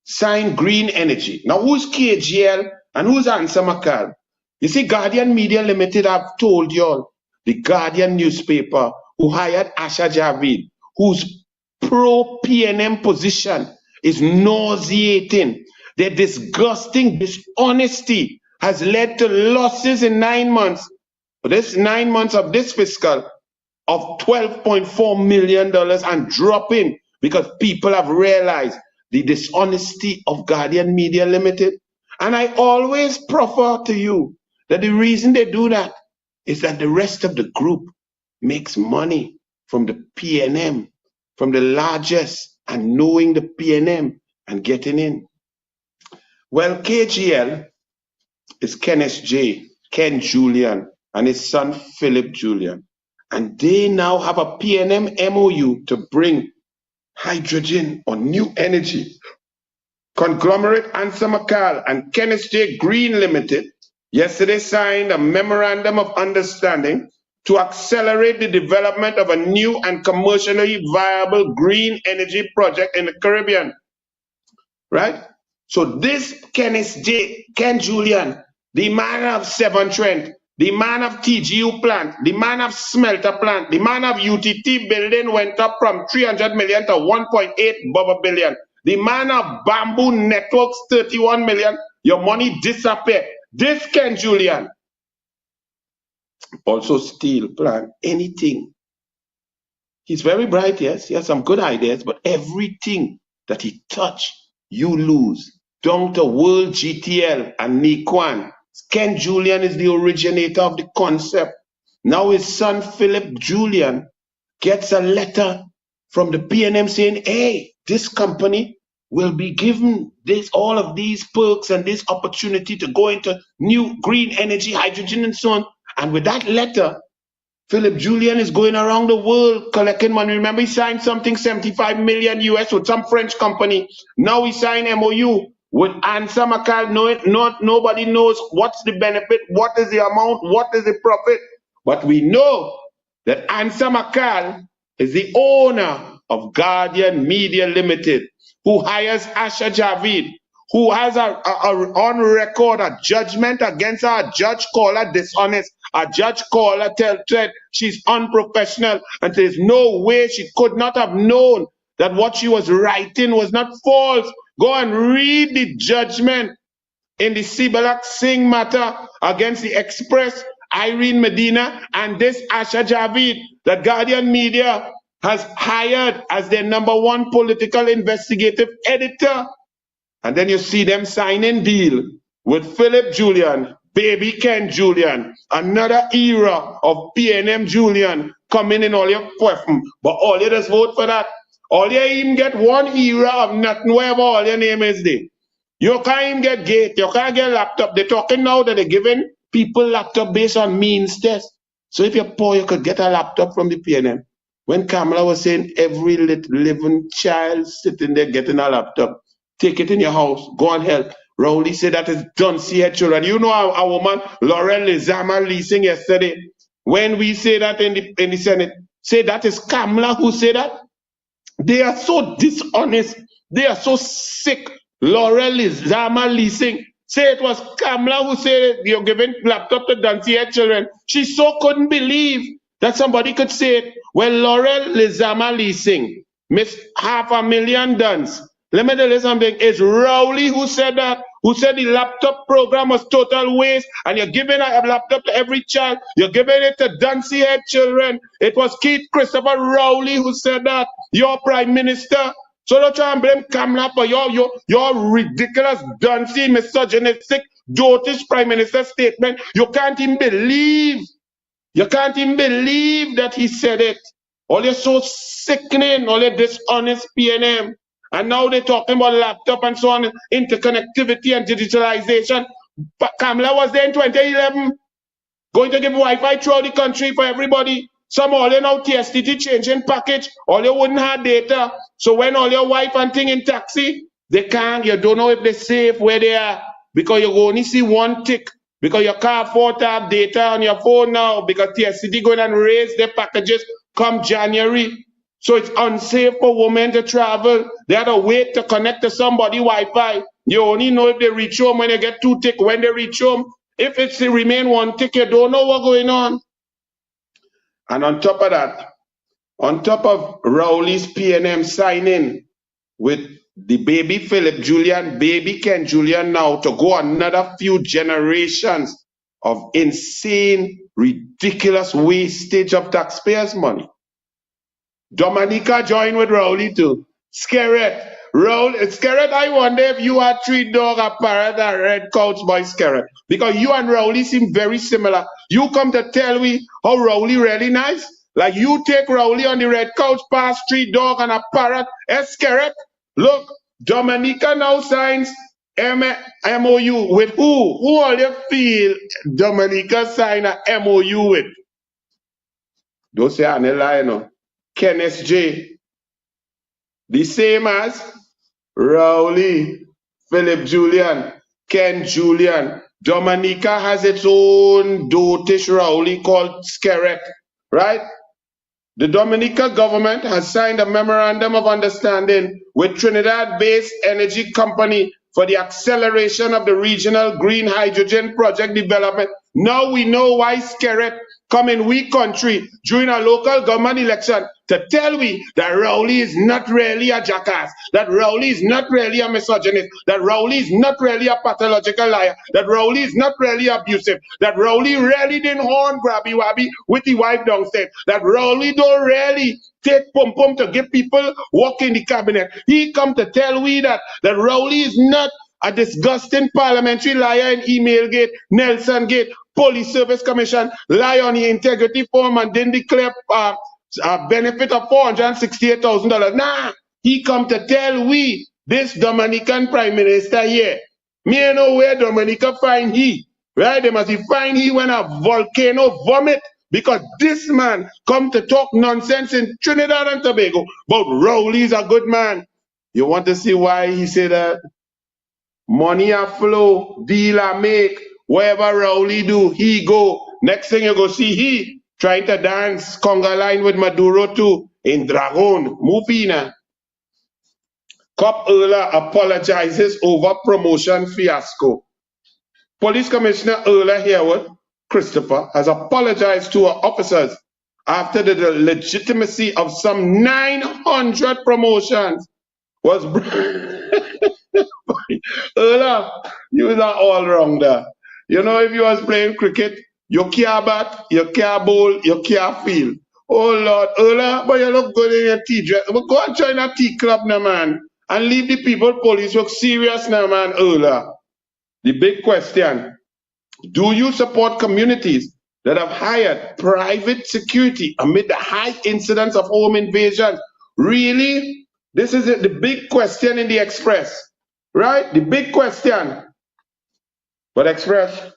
signed green energy. Now, who's KGL and who's Ansa Makal? You see, Guardian Media Limited, I've told y'all, the Guardian newspaper who hired Asha Javid, whose pro-PNM position is nauseating. Their disgusting dishonesty has led to losses in 9 months. For this 9 months of this fiscal of $12.4 million and dropping because people have realized the dishonesty of Guardian Media Limited. And I always proffer to you that the reason they do that is that the rest of the group makes money from the PNM, from the largest, and knowing the PNM and getting in. Well, KGL is Kenneth J., Ken Julian, and his son Philip Julian. And they now have a PNM MOU to bring hydrogen or new energy. Conglomerate Ansa Makal and Kenneth J. Green Limited yesterday signed a memorandum of understanding to accelerate the development of a new and commercially viable green energy project in the Caribbean. Right? So this Ken Julian, the man of Severn Trent, the man of TGU plant, the man of smelter plant, the man of UTT building went up from 300 million to 1.8 billion. The man of bamboo networks, 31 million. Your money disappeared. This Ken Julian. Also steel plant, anything. He's very bright, yes. He has some good ideas, but everything that he touched, you lose. Down to World GTL and Nikwan. Ken Julian is the originator of the concept. Now his son Philip Julian gets a letter from the PNM saying, hey, this company will be given all of these perks and this opportunity to go into new green energy, hydrogen and so on. And with that letter, Philip Julian is going around the world collecting money. Remember, he signed something 75 million US with some French company. Now he signed MOU with Ansa Makal. Nobody knows what's the benefit, what is the amount, what is the profit. But we know that Ansa Makal is the owner of Guardian Media Limited, who hires Asha Javid, who has on record a judgment against her. A judge called her dishonest. A judge called her, said she's unprofessional, and there's no way she could not have known that what she was writing was not false. Go and read the judgment in the Sibalak Singh matter against the Express, Irene Medina, and this Asha Javid that Guardian Media has hired as their #1 political investigative editor. And then you see them signing deal with Philip Julian, baby Ken Julian, another era of PNM Julian coming in all your question. But all you just vote for that. All you even get one era of nothing, wherever all your name is there. You can't even get gate, you can't get laptop. They're talking now that they're giving people laptop based on means test. So if you're poor, you could get a laptop from the PNM. When Kamala was saying every living child sitting there getting a laptop, take it in your house, go and help. Rowley said that is done, see her children. You know our woman, Laurel Lizama leasing yesterday, when we say that in the Senate, say that is Kamala who said that. They are so dishonest. They are so sick. Laurel Lizama leasing. Say it was Kamala who said you're giving laptop to Dancy children. She so couldn't believe that somebody could say it. Well, Laurel Lizama leasing, miss $500,000. Let me tell you something. It's Rowley who said that, who said the laptop program was total waste, and you're giving a laptop to every child. You're giving it to Dancy head children. It was Keith Christopher Rowley who said that, your prime minister. So don't try and blame Kamala for your ridiculous, Dancy, misogynistic, dotish prime minister statement. You can't even believe. You can't even believe that he said it. All you're so sickening, all your dishonest PNM. And now they're talking about laptop and so on, interconnectivity and digitalization. But Kamala was there in 2011, going to give Wi-Fi throughout the country for everybody. Some all you know TSTT changing package, all you wouldn't have data. So when all your wife and thing in taxi, they can't, you don't know if they're safe where they are, because you only see one tick, because you can't afford to have data on your phone now, because TSTT going and raise their packages come January. So it's unsafe for women to travel. They have to wait to connect to somebody Wi-Fi. You only know if they reach home when you get 2 tick, when they reach home. If it's remain 1 tick, you don't know what's going on. And on top of that, on top of Rowley's PNM signing with the baby Philip Julian, baby Ken Julian now to go another few generations of insane, ridiculous wastage of taxpayers' money. Dominica joined with Rowley too. Skerrit. Skerrit, I wonder if you are 3 dog, a parrot, a red couch boy Skerrit. Because you and Rowley seem very similar. You come to tell me how Rowley really nice. Like you take Rowley on the red couch past 3 dog and a parrot. Skerrit. Look, Dominica now signs MOU with who? Who all you feel Dominica sign a MOU with? Don't say I'm a liar, no. Kenneth J. The same as Rowley, Philip Julian, Ken Julian. Dominica has its own dotish Rowley called Skerrit, right? The Dominica government has signed a memorandum of understanding with Trinidad-based energy company for the acceleration of the regional green hydrogen project development. Now we know why Skerrit come in we country during a local government election to tell we that Rowley is not really a jackass, that Rowley is not really a misogynist, that Rowley is not really a pathological liar, that Rowley is not really abusive, that Rowley really didn't horn grabby wabby with the wife downstairs, that Rowley don't really take pum pum to give people walk in the cabinet. He come to tell we that Rowley is not a disgusting parliamentary liar in email gate, Nelson gate, Police Service Commission, lie on the integrity form and didn't declare benefit of $468,000. Nah, he come to tell we, this Dominican Prime Minister here, me ain't know where Dominica find he, right? They must be find he when a volcano vomit, because this man come to talk nonsense in Trinidad and Tobago, but Rowley's a good man. You want to see why he said that? Money a flow, deal a make, wherever Rowley do, he go. Next thing you go see he trying to dance conga line with Maduro too in Dragon. Mupina. Cop Erla apologizes over promotion fiasco. Police Commissioner Erla Harewood Christopher has apologized to her officers after the legitimacy of some 900 promotions was Erla, you was an all-rounder. You know, if you was playing cricket, you can't bat, you can't bowl, you can't field. Oh Lord, Erla, but you look good in your tea dress. But go and join a tea club now, man. And leave the people police look serious now, man, Erla. The big question, do you support communities that have hired private security amid the high incidence of home invasions? Really? This is the big question in the Express, right? The big question. But Express,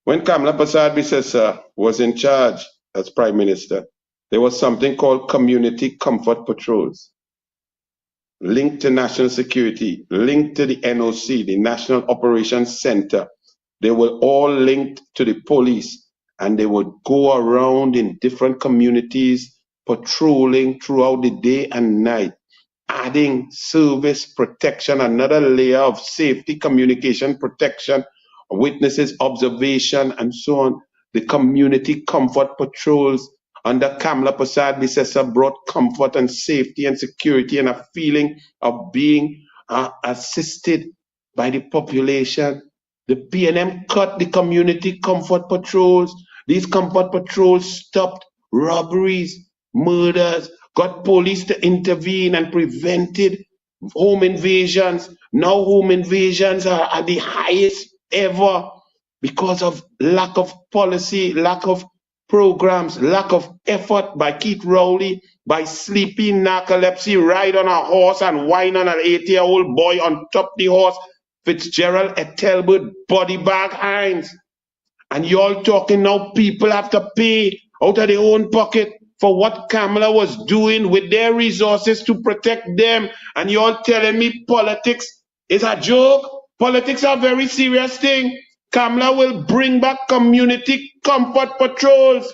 when Kamala Prasad Bisesa was in charge as Prime Minister, there was something called Community Comfort Patrols, linked to national security, linked to the NOC, the National Operations Center. They were all linked to the police, and they would go around in different communities, patrolling throughout the day and night, adding service protection, another layer of safety, communication protection, witnesses observation, and so on. The community comfort patrols under Kamala Prasad Bisesa brought comfort and safety and security and a feeling of being assisted by the population. The PNM cut the community comfort patrols. These comfort patrols stopped robberies, murders, got police to intervene and prevented home invasions. Now home invasions are at the highest ever because of lack of policy, lack of programs, lack of effort by Keith Rowley, by sleepy narcolepsy, ride on a horse and whine on an 80-year-old boy on top the horse, Fitzgerald Ethelbert, body bag Hines. And y'all talking now people have to pay out of their own pocket for what Kamala was doing with their resources to protect them. And y'all telling me politics is a joke? Politics are a very serious thing. Kamala will bring back community comfort patrols.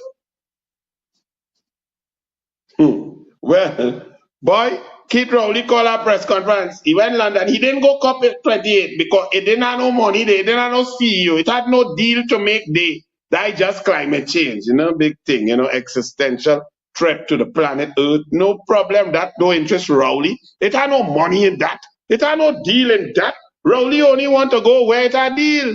Well, boy, Keith Rowley called a press conference. He went to London. He didn't go cop 28 because it didn't have no money. They didn't have no CEO. It had no deal to make there. That just climate change, you know, big thing, you know, existential threat to the planet Earth. No problem. That no interest Rowley. It had no money in that. It had no deal in that. Rowley only want to go where it had deal.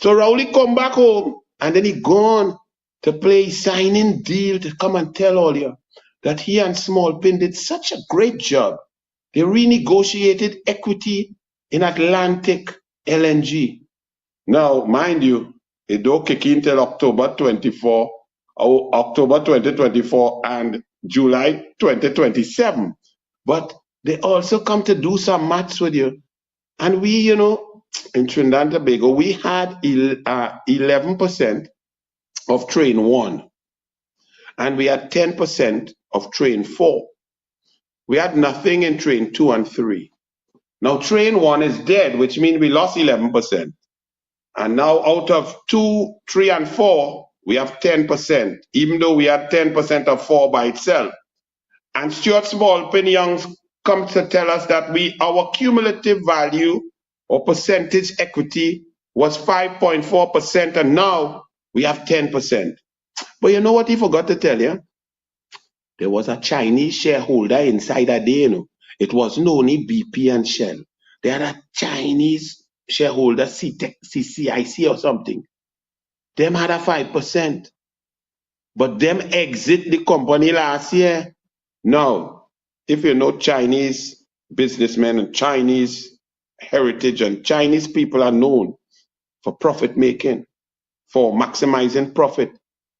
So Rowley come back home and then he gone to play signing deal to come and tell all you that he and Smallpin did such a great job. They renegotiated equity in Atlantic LNG. Now, mind you, it don't kick in till October 24, or October 2024 and July 2027. But they also come to do some maths with you. And we, you know, in Trinidad and Tobago, we had 11% of train 1. And we had 10% of train 4. We had nothing in train 2 and 3. Now train 1 is dead, which means we lost 11%. And now out of 2, 3, and 4, we have 10%, even though we had 10% of 4 by itself. And Stuart Smallpin Young comes to tell us that our cumulative value or percentage equity was 5.4%, and now we have 10%. But you know what he forgot to tell you? There was a Chinese shareholder inside that day, you know. It wasn't only BP and Shell. They had a Chinese shareholder, CCIC or something. Them had a 5%. But them exit the company last year. Now, if you know Chinese businessmen and Chinese heritage, and Chinese people are known for profit making, for maximizing profit.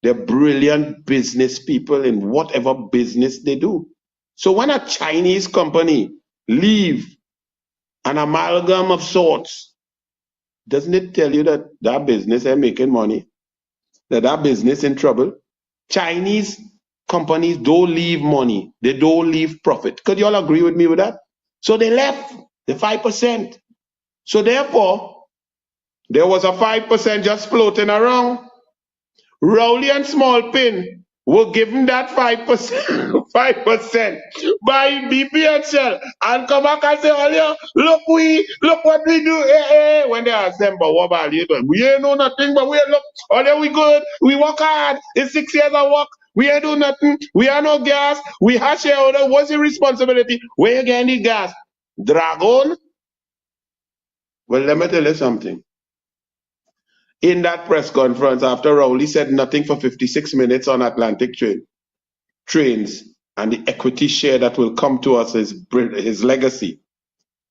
They're brilliant business people in whatever business they do. So when a Chinese company leave an amalgam of sorts, doesn't it tell you that that business is making money? That business in trouble? Chinese companies don't leave money. They don't leave profit. Could you all agree with me with that? So they left the 5%. So therefore, there was a 5% just floating around. Rowley and Smallpin We'll give him that 5%, 5% by BPHL and come back and say, oh, yeah, look what we do. When they ask them, but what about you doing? We ain't know nothing, but we look, oh, yeah, we good. We work hard. It's 6 years of work. We ain't do nothing. We are no gas. We have shareholder. What's your responsibility? Where you getting the gas? Dragon? Well, let me tell you something. In that press conference, after Rowley said nothing for 56 minutes on Atlantic trains and the equity share that will come to us is his legacy.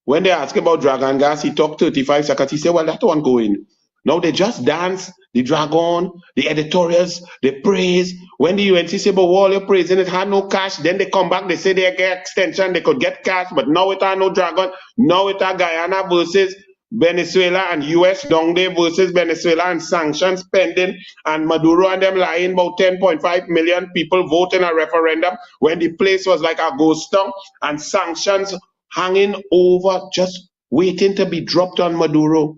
When they ask about Dragon Gas, he talked 35 seconds. He said, well, that one going. Now they just dance, the Dragon, the editorials, they praise. When the UNC say, but all you're praising it had no cash, then they come back, they say they get extension, they could get cash, but now it are no Dragon. Now it are Guyana versus Venezuela and US down there versus Venezuela and sanctions pending, and Maduro and them lying about 10.5 million people vote in a referendum when the place was like a ghost town, and sanctions hanging over, just waiting to be dropped on Maduro.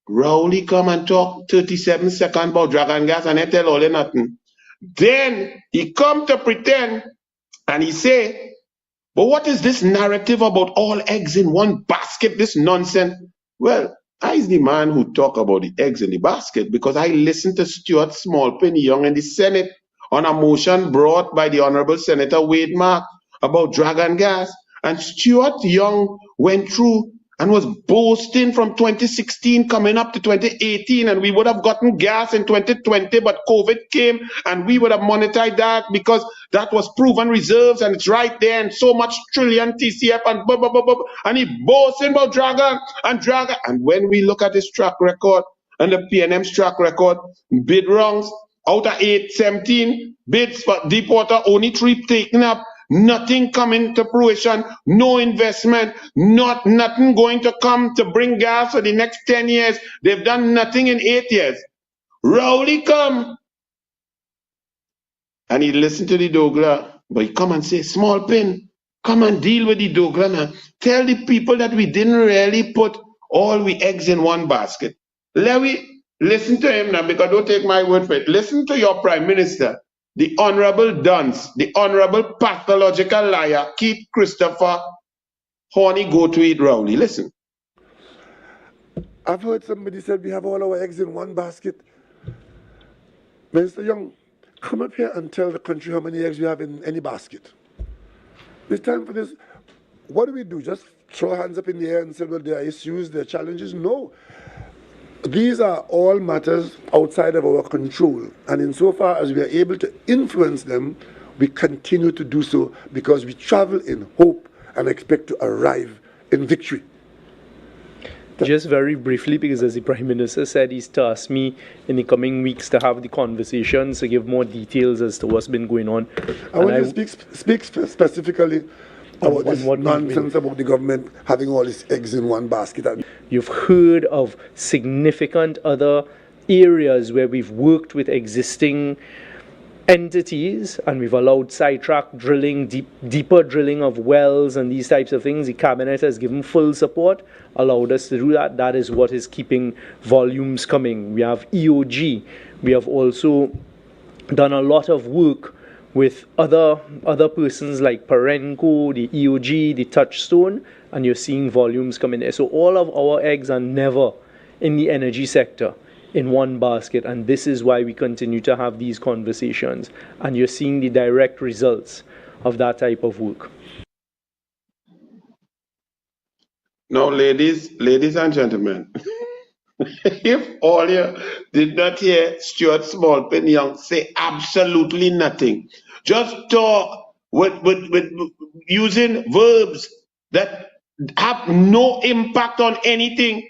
Rowley come and talk 37 seconds about Dragon Gas and he tell all nothing. Then he come to pretend and he say, but what is this narrative about all eggs in one basket, this nonsense? Well, I is the man who talk about the eggs in the basket because I listened to Stuart Smallpen Young in the Senate on a motion brought by the Honorable Senator Wade Mark about Dragon Gas. And Stuart Young went through and was boasting from 2016 coming up to 2018, and we would have gotten gas in 2020, but COVID came and we would have monetized that because that was proven reserves and it's right there and so much trillion TCF and blah, blah, blah, blah. And he boasting about Dragon. And when we look at his track record and the PNM's track record, bid wrongs, out of 17 bids for deep water, only 3 taken up. Nothing coming to fruition, no investment, nothing going to come to bring gas for the next 10 years. They've done nothing in 8 years. Rowley come and he listen to the douglAR, but he come and say, Smallpen, come and deal with the douglAR now. Tell the people that we didn't really put all we eggs in one basket. Let we listen to him now, because don't take my word for it. Listen to your Prime Minister, the Honorable Dunce, the Honorable Pathological Liar, Keith Christopher Horny Go to Eat Rowley. Listen. I've heard somebody said we have all our eggs in one basket. Mr. Young, come up here and tell the country how many eggs we have in any basket. It's time for this. What do we do? Just throw hands up in the air and say, well, there are issues, there are challenges? No. These are all matters outside of our control. And insofar as we are able to influence them, we continue to do so because we travel in hope and expect to arrive in victory. Just very briefly, because as the Prime Minister said, he's tasked me in the coming weeks to have the conversations, to give more details as to what's been going on. I want you to speak specifically about this nonsense about the government having all its eggs in one basket. You've heard of significant other areas where we've worked with existing entities and we've allowed sidetrack drilling, deeper drilling of wells and these types of things. The Cabinet has given full support, allowed us to do that. That is what is keeping volumes coming. We have EOG. We have also done a lot of work with other persons like Parenco, the EOG, the Touchstone, and you're seeing volumes coming there. So all of our eggs are never in the energy sector in one basket, and this is why we continue to have these conversations, and you're seeing the direct results of that type of work. Now, ladies and gentlemen, if all you did not hear Stuart Smallpen Young say absolutely nothing, just talk with using verbs that have no impact on anything,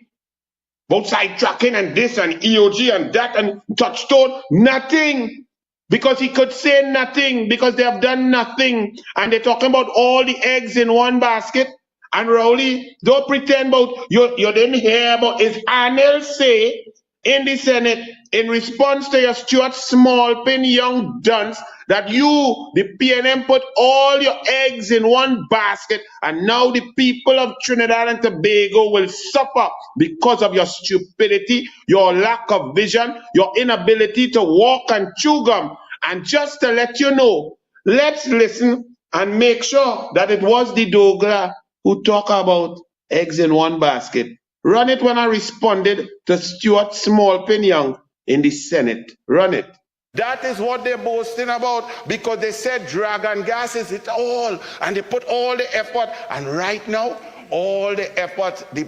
both sidetracking and this and EOG and that and Touchstone, nothing. Because he could say nothing, because they have done nothing. And they're talking about all the eggs in one basket. And Rowley, don't pretend about, you didn't hear about, is Anil say in the Senate, in response to your Stuart Smallpen Young dunce, that you, the PNM, put all your eggs in one basket, and now the people of Trinidad and Tobago will suffer because of your stupidity, your lack of vision, your inability to walk and chew gum. And just to let you know, let's listen and make sure that it was the douglAR who talk about eggs in one basket. Run it when I responded to Stuart Small-Young in the Senate. Run it. That is what they're boasting about, because they said dragon gas is it all, and they put all the effort, and right now all the effort, the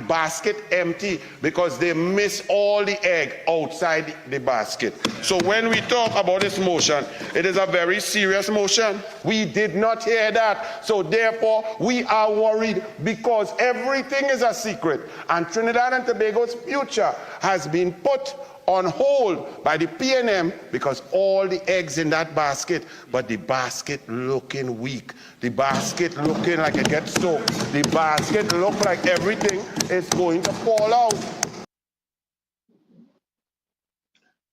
basket empty, because they miss all the egg outside the basket. So when we talk about this motion, it is a very serious motion. We did not hear that. So therefore, we are worried, because everything is a secret, and Trinidad and Tobago's future has been put on hold by the PNM, because all the eggs in that basket, but the basket looking weak, the basket looking like it gets soaked, the basket look like everything is going to fall out.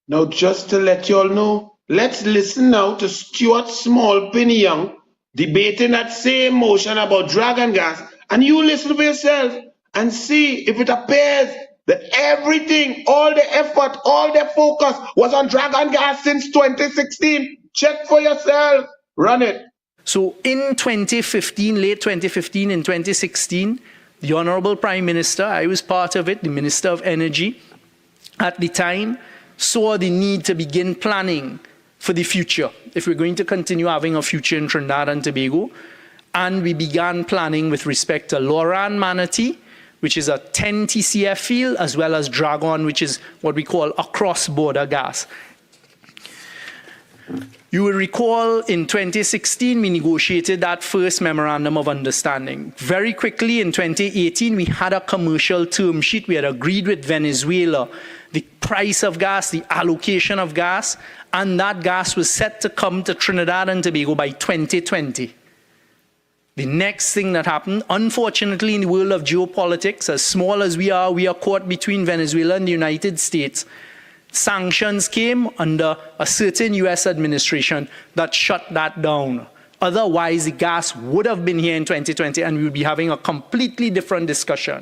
Now, just to let you all know, let's listen now to Stuart Small-Young debating that same motion about dragon gas, and you listen for yourself and see if it appears that everything, all the effort, all the focus was on dragon gas since 2016. Check for yourself. Run it. So in 2015, late 2015 and 2016, the Honorable Prime Minister, I was part of it, the Minister of Energy, at the time, saw the need to begin planning for the future, if we're going to continue having a future in Trinidad and Tobago. And we began planning with respect to Loran Manatee, which is a 10 TCF field, as well as Dragon, which is what we call a cross-border gas. You will recall in 2016, we negotiated that first memorandum of understanding. Very quickly in 2018, we had a commercial term sheet. We had agreed with Venezuela the price of gas, the allocation of gas, and that gas was set to come to Trinidad and Tobago by 2020. The next thing that happened, unfortunately, in the world of geopolitics, as small as we are caught between Venezuela and the United States. Sanctions came under a certain US administration that shut that down. Otherwise, the gas would have been here in 2020 and we would be having a completely different discussion.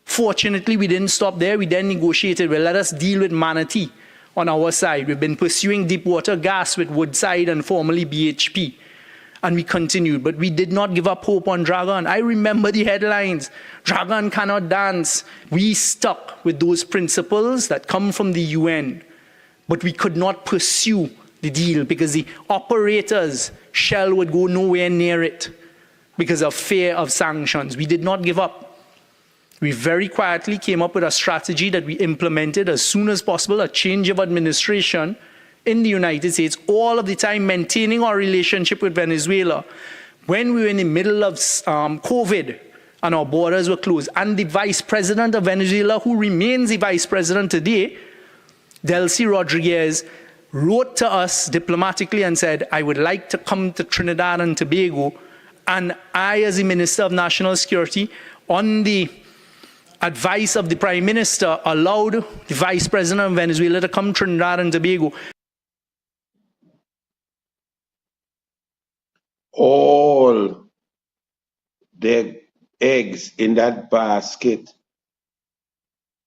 Fortunately, we didn't stop there. We then negotiated, well, let us deal with Manatee on our side. We've been pursuing deep water gas with Woodside and formerly BHP. And we continued, but we did not give up hope on Dragon. I remember the headlines, Dragon cannot dance. We stuck with those principles that come from the UN, but we could not pursue the deal because the operators, Shell, would go nowhere near it because of fear of sanctions. We did not give up. We very quietly came up with a strategy that we implemented as soon as possible, a change of administration in the United States, all of the time maintaining our relationship with Venezuela. When we were in the middle of COVID and our borders were closed, and the vice president of Venezuela, who remains the vice president today, Delcy Rodriguez, wrote to us diplomatically and said, I would like to come to Trinidad and Tobago. And I, as the Minister of National Security, on the advice of the Prime Minister, allowed the vice president of Venezuela to come to Trinidad and Tobago. All the eggs in that basket,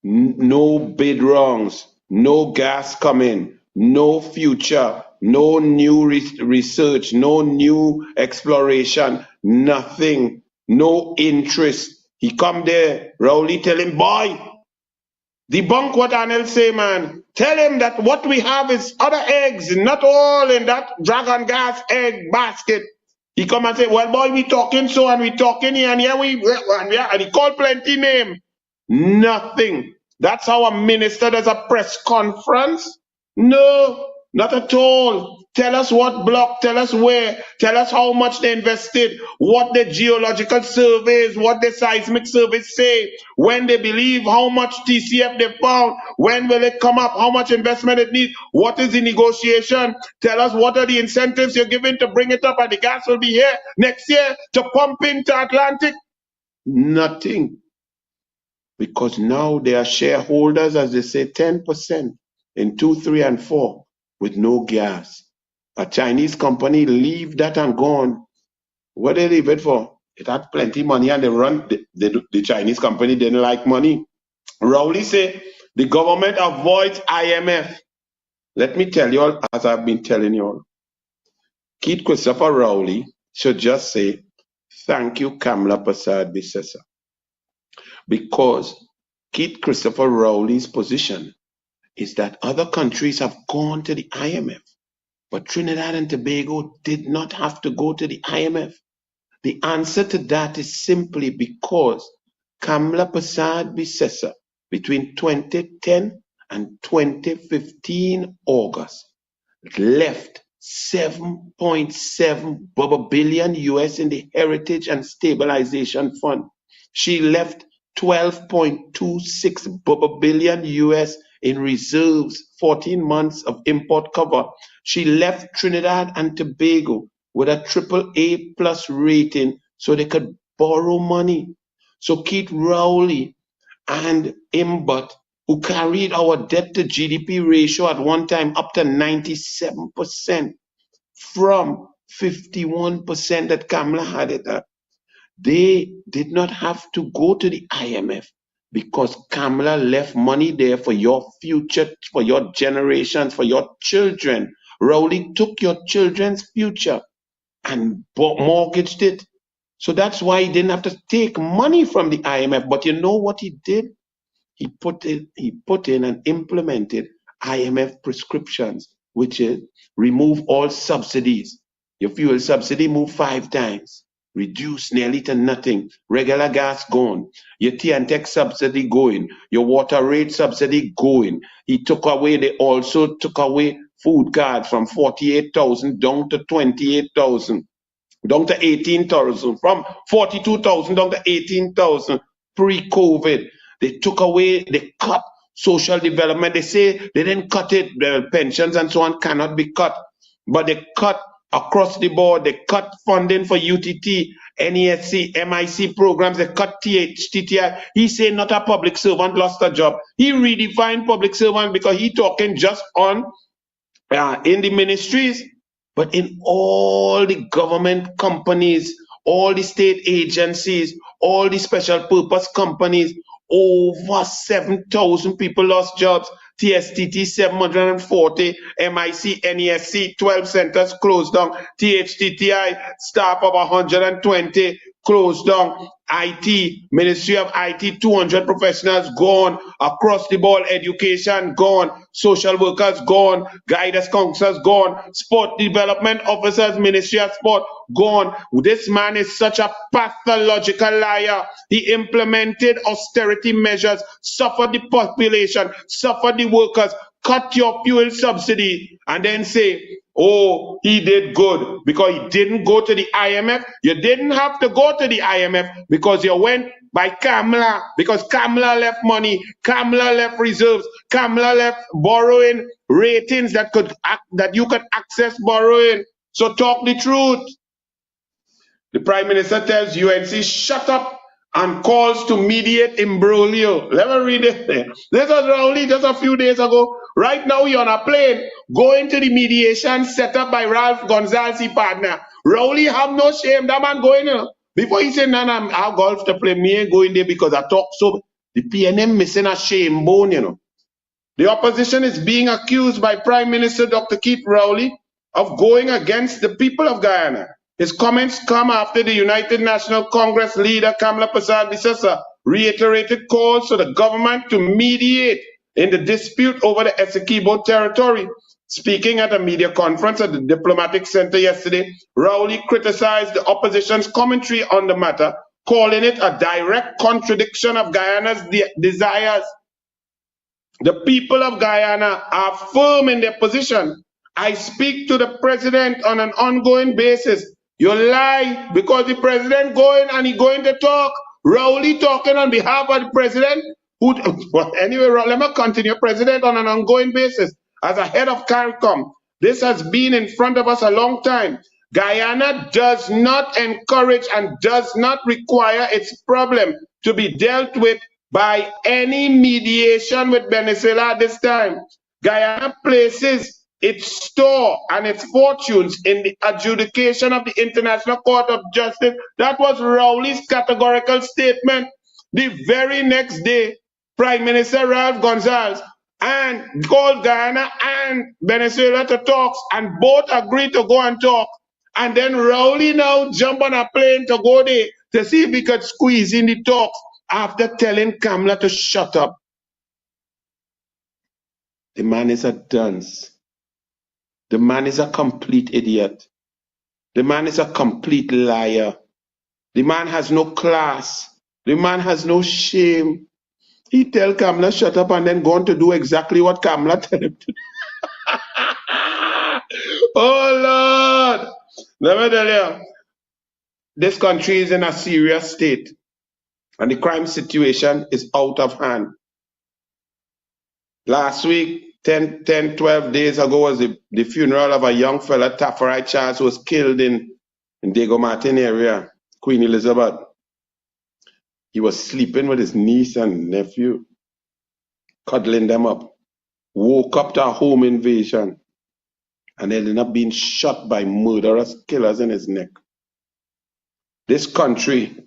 no bid wrongs, no gas coming, no future, no new research, no new exploration, nothing, no interest. He come there, Rowley tell him, boy, debunk what Anil say, man. Tell him that what we have is other eggs, not all in that dragon gas egg basket. He come and say, well, boy, we talking so and we talking here and here and he called plenty name. Nothing. That's how a minister does a press conference? No, not at all. Tell us what block, tell us where, tell us how much they invested, what the geological surveys, what the seismic surveys say, when they believe, how much TCF they found, when will it come up, how much investment it needs, what is the negotiation, tell us what are the incentives you're giving to bring it up and the gas will be here next year to pump into Atlantic. Nothing. Because now they are shareholders, as they say, 10% in 2, 3, and 4 with no gas. A Chinese company leave that and gone. What they leave it for? It had plenty money and they run. The Chinese company didn't like money. Rowley say the government avoids IMF. Let me tell you all, as I've been telling you all, Keith Christopher Rowley should just say, thank you, Kamla Prasad Bisesa. Because Keith Christopher Rowley's position is that other countries have gone to the IMF, but Trinidad and Tobago did not have to go to the IMF. The answer to that is simply because Kamla Prasad Bisesa, between 2010 and 2015 August, left 7.7 billion US in the Heritage and Stabilization Fund. She left 12.26 billion US in reserves, 14 months of import cover. She left Trinidad and Tobago with a AAA plus rating so they could borrow money. So Keith Rowley and Imbut, who carried our debt to GDP ratio at one time up to 97% from 51% that Kamala had it at. They did not have to go to the IMF because Kamala left money there for your future, for your generations, for your children. Rowley took your children's future and mortgaged it. So that's why he didn't have to take money from the IMF. But you know what he did? He put in and implemented IMF prescriptions, which is remove all subsidies. Your fuel subsidy move 5 times, reduce nearly to nothing. Regular gas gone. Your TNTEC subsidy going. Your water rate subsidy going. They also took away food cards from 48,000 down to 28,000. Down to 18,000, from 42,000 down to 18,000 pre-COVID. They cut social development. They say they didn't cut it, the pensions and so on cannot be cut. But they cut across the board. They cut funding for UTT, NESC, MIC programs. They cut THTTI. He said not a public servant lost a job. He redefined public servant because he talking just on in the ministries, but in all the government companies, all the state agencies, all the special purpose companies, over 7,000 people lost jobs. TSTT 740, MIC, NESC 12 centers closed down, THTTI staff of 120 closed down, IT, Ministry of IT, 200 professionals gone, across the board, education gone, social workers gone, guidance counselors gone, sport development officers, Ministry of Sport gone. This man is such a pathological liar. He implemented austerity measures, suffered the population, suffered the workers, cut your fuel subsidy, and then say, oh, he did good because he didn't go to the IMF. You didn't have to go to the IMF because you went by Kamala, because Kamala left money, Kamala left reserves, Kamala left borrowing ratings that you could access borrowing. So talk the truth. The Prime Minister tells UNC, shut up, and calls to mediate imbroglio. Let me read it there. This was only just a few days ago. Right now, you're on a plane going to the mediation set up by Ralph Gonzalez, partner. Rowley have no shame. That man going in. Before he said, no, I have golf to play. Me ain't going there because I talk so. The PNM missing a shame bone, you know. The opposition is being accused by Prime Minister Dr. Keith Rowley of going against the people of Guyana. His comments come after the United National Congress leader Kamla Prasad Bisesa reiterated calls to the government to mediate in the dispute over the Essequibo territory. Speaking at a media conference at the Diplomatic Center yesterday, Rowley criticized the opposition's commentary on the matter, calling it a direct contradiction of Guyana's desires. The people of Guyana are firm in their position. I speak to the president on an ongoing basis. You lie because the president going and he going to talk. Rowley talking on behalf of the president. Well, anyway, let me continue. President on an ongoing basis as a head of CARICOM. This has been in front of us a long time. Guyana does not encourage and does not require its problem to be dealt with by any mediation with Venezuela at this time. Guyana places its store and its fortunes in the adjudication of the International Court of Justice. That was Rowley's categorical statement. The very next day, Prime Minister Ralph Gonzalez and called Guyana and Venezuela to talk, and both agreed to go and talk. And then Rowley now jump on a plane to go there to see if he could squeeze in the talk after telling Kamala to shut up. The man is a dunce. The man is a complete idiot. The man is a complete liar. The man has no class. The man has no shame. He tell Kamala shut up and then go on to do exactly what Kamala tell him to do. Oh Lord! Let me tell you, this country is in a serious state and the crime situation is out of hand. Last week, 12 days ago was the funeral of a young fella, Tafari Charles, who was killed in Diego Martin area, Queen Elizabeth. He was sleeping with his niece and nephew, cuddling them up. Woke up to a home invasion and ended up being shot by murderous killers in his neck. This country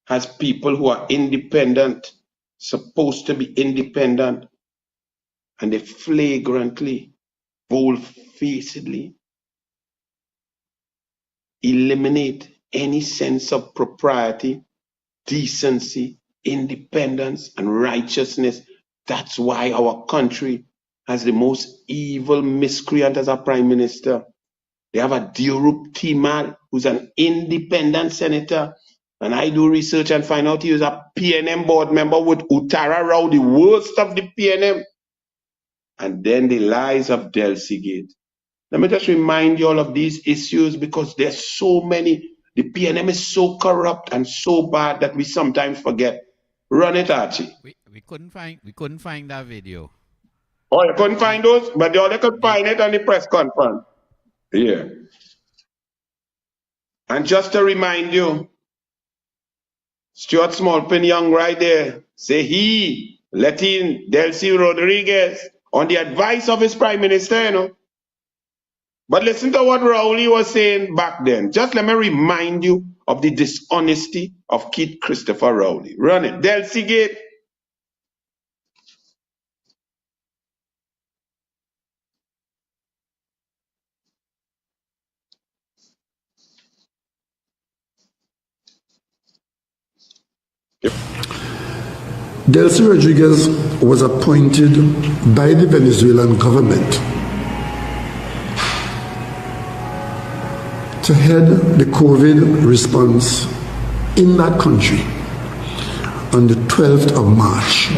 has people who are independent, supposed to be independent, and they flagrantly, bold-facedly eliminate any sense of propriety, decency, independence, and righteousness. That's why our country has the most evil miscreant as a prime minister. They have a Diurup Timal, who's an independent senator. And I do research and find out he was a PNM board member with Uttara Rao, the worst of the PNM. And then the lies of Delcy Gate. Let me just remind you all of these issues because there's so many. The PNM is so corrupt and so bad that we sometimes forget. Run it, Archie. We couldn't find that video. Oh, you couldn't find those? But you only could find it on the press conference. Yeah. And just to remind you, Stuart Smallpin Young right there, say he let in Delcy Rodriguez on the advice of his prime minister, you know. But listen to what Rowley was saying back then. Just let me remind you of the dishonesty of Keith Christopher Rowley. Run it. Delcy Gate. Delcy Rodriguez was appointed by the Venezuelan government to head the COVID response in that country on the 12th of March.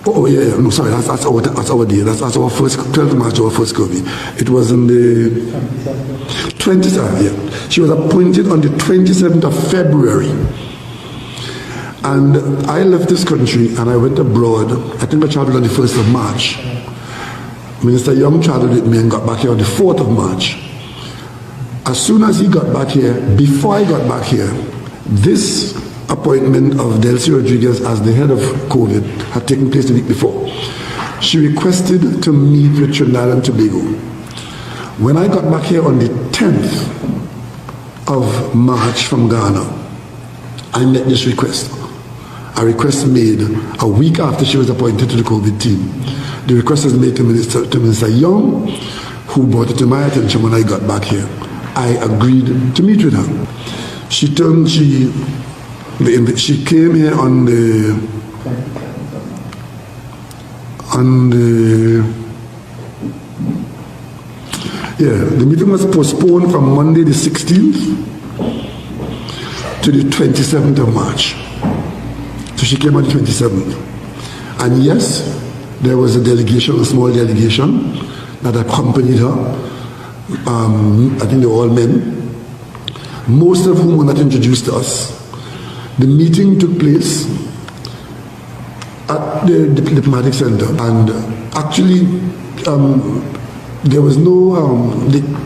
Oh yeah, no, sorry, that's our day. That's our first 12th of March, our first COVID. It was on the 27th. Yeah, she was appointed on the 27th of February. And I left this country and I went abroad. I think I traveled on the 1st of March. Minister Young traveled with me and got back here on the 4th of March. As soon as he got back here, before I got back here, this appointment of Delcy Rodriguez as the head of COVID had taken place the week before. She requested to meet with Trinidad and Tobago. When I got back here on the 10th of March from Ghana, I met this request. A request made a week after she was appointed to the COVID team. The request was made to Minister Young, who brought it to my attention when I got back here. I agreed to meet with her. She came here on the meeting was postponed from Monday the 16th to the 27th of March. So she came on the 27th. And yes, there was a delegation, a small delegation that accompanied her. I think they were all men, most of whom were not introduced to us. The meeting took place at the diplomatic center, and actually there was no,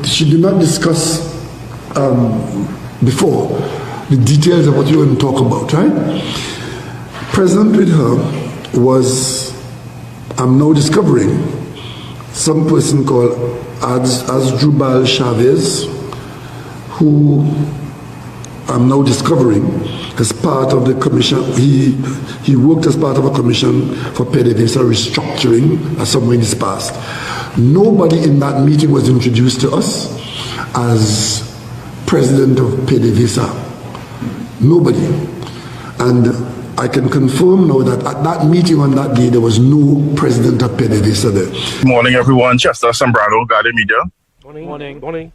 she did not discuss before the details of what you were going to talk about, right? Present with her was, I'm now discovering, some person called Asdrubal Chavez, who I'm now discovering, as part of the commission, he worked as part of a commission for PDVSA restructuring somewhere in his past. Nobody in that meeting was introduced to us as president of PDVSA. Nobody. And I can confirm now that at that meeting on that day, there was no president of PDVSA there. Good morning, everyone. Chester Sembrano, Guardian Media. Morning.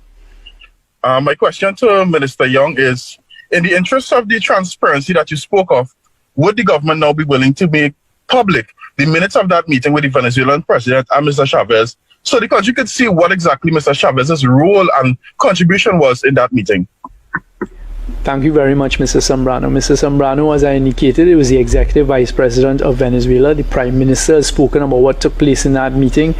My question to Minister Young is, in the interest of the transparency that you spoke of, would the government now be willing to make public the minutes of that meeting with the Venezuelan president and Mr. Chavez, so the country could see what exactly Mr. Chavez's role and contribution was in that meeting? Thank you very much, Mr. Sembrano. Mr. Sembrano, as I indicated, it was the executive vice president of Venezuela. The prime minister has spoken about what took place in that meeting.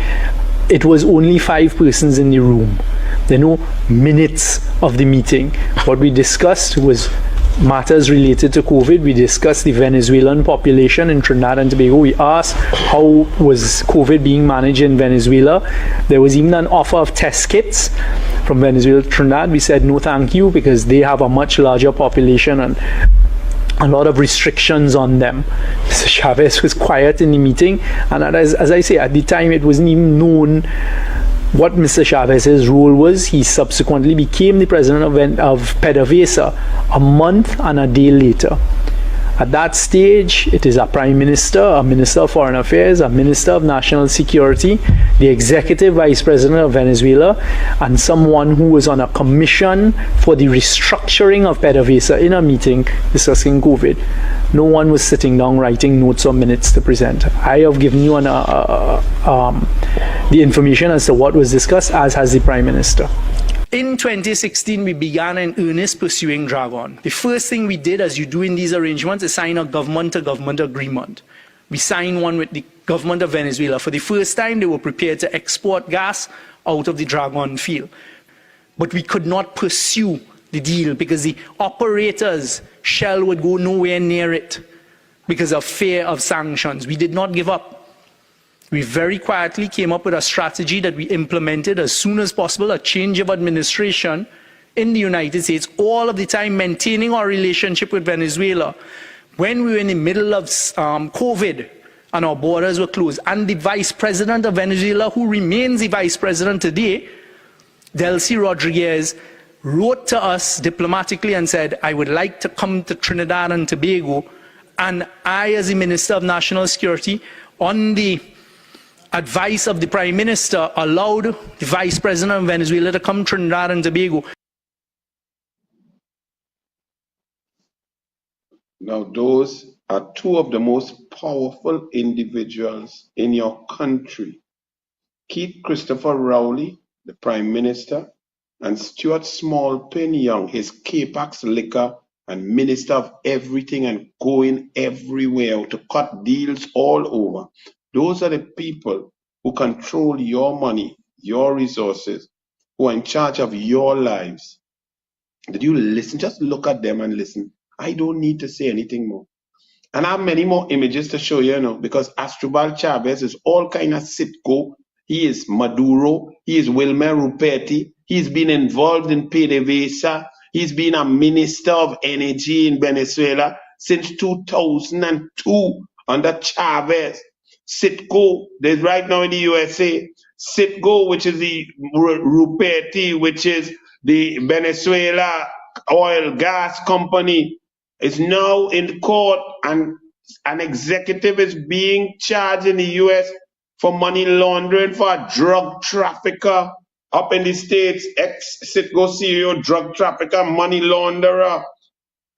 It was only 5 persons in the room. There are no minutes of the meeting. What we discussed was matters related to COVID. We discussed the Venezuelan population in Trinidad and Tobago. We asked how was COVID being managed in Venezuela. There was even an offer of test kits from Venezuela to Trinidad. We said no thank you, because they have a much larger population and a lot of restrictions on them. Mr. Chavez was quiet in the meeting, and as I say, at the time it wasn't even known what Mr. Chavez's role was. He subsequently became the president of PDVSA a month and a day later. At that stage, it is a prime minister, a minister of foreign affairs, a minister of national security, the executive vice president of Venezuela, and someone who was on a commission for the restructuring of PDVSA in a meeting discussing COVID. No one was sitting down writing notes or minutes to present. I have given you the information as to what was discussed, as has the prime minister. In 2016, we began in earnest pursuing Dragon. The first thing we did, as you do in these arrangements, is sign a government-to-government agreement. We signed one with the government of Venezuela. For the first time, they were prepared to export gas out of the Dragon field. But we could not pursue the deal because the operators, Shell, would go nowhere near it because of fear of sanctions. We did not give up. We very quietly came up with a strategy that we implemented as soon as possible, a change of administration in the United States, all of the time maintaining our relationship with Venezuela. When we were in the middle of COVID and our borders were closed, and the vice president of Venezuela, who remains the vice president today, Delcy Rodriguez, wrote to us diplomatically and said, I would like to come to Trinidad and Tobago. And I, as the Minister of National Security, on the advice of the Prime Minister, allowed the Vice President of Venezuela to come to Trinidad and Tobago. Now, those are two of the most powerful individuals in your country. Keith Christopher Rowley, the Prime Minister, and Stuart Smallpin Young, his Capax liquor and Minister of everything and going everywhere to cut deals all over. Those are the people who control your money, your resources, who are in charge of your lives. Did you listen? Just look at them and listen. I don't need to say anything more. And I have many more images to show you, because Astrobal Chavez is all kind of Citgo. He is Maduro. He is Wilmer Ruperti. He's been involved in PDVSA. He's been a minister of energy in Venezuela since 2002 under Chavez. Citgo, there's right now in the USA, Citgo, which is the Ruperti, which is the Venezuela oil gas company, is now in court, and an executive is being charged in the US for money laundering for a drug trafficker up in the States, ex-Citgo CEO, drug trafficker, money launderer.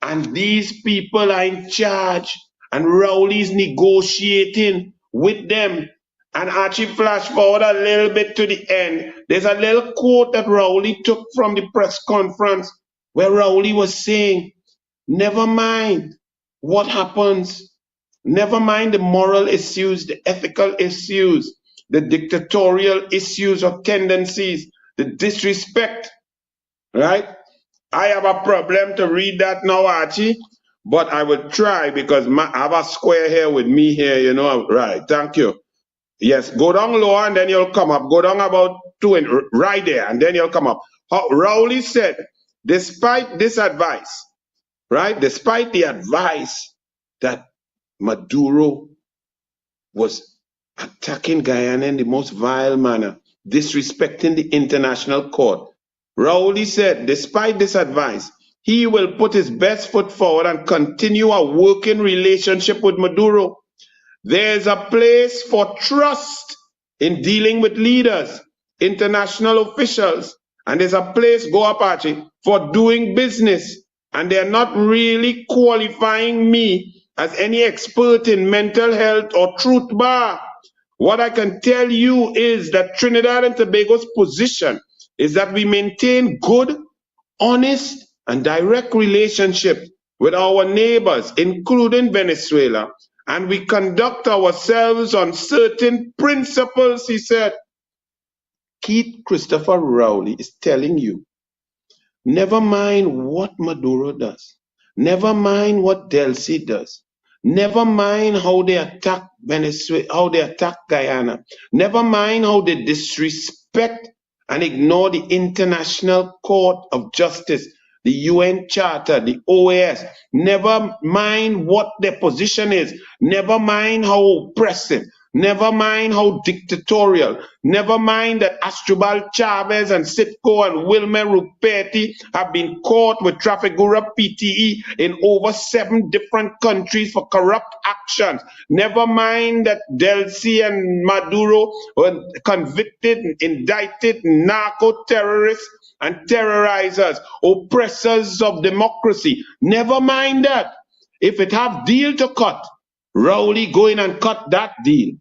And these people are in charge, and Rowley's negotiating with them. And Archie, flash forward a little bit to the end. There's a little quote that Rowley took from the press conference where Rowley was saying, never mind what happens. Never mind the moral issues, the ethical issues, the dictatorial issues or tendencies, the disrespect, right? I have a problem to read that now, Archie, but I will try because I have a square here with me here, Right, thank you. Yes, go down lower and then you'll come up. Go down about 2 and right there and then you'll come up. Rowley said, despite this advice, right? Despite the advice that Maduro was attacking Guyana in the most vile manner, disrespecting the international court. Raouli said, despite this advice, he will put his best foot forward and continue a working relationship with Maduro. There's a place for trust in dealing with leaders, international officials, and there's a place, Go Apache, for doing business. And they're not really qualifying me as any expert in mental health or truth bar. What I can tell you is that Trinidad and Tobago's position is that we maintain good, honest, and direct relationship with our neighbors, including Venezuela, and we conduct ourselves on certain principles, he said. Keith Christopher Rowley is telling you, never mind what Maduro does, never mind what Delcy does, never mind how they attack Venezuela, how they attack Guyana, never mind how they disrespect and ignore the International Court of Justice, the UN Charter, the OAS. Never mind what their position is. Never mind how oppressive. Never mind how dictatorial. Never mind that Astrobal Chavez and Sitco and Wilmer Ruperti have been caught with Trafigura PTE in over 7 different countries for corrupt actions. Never mind that Delcy and Maduro were convicted, indicted narco-terrorists and terrorizers, oppressors of democracy. Never mind that. If it have deal to cut, Rowley go in and cut that deal.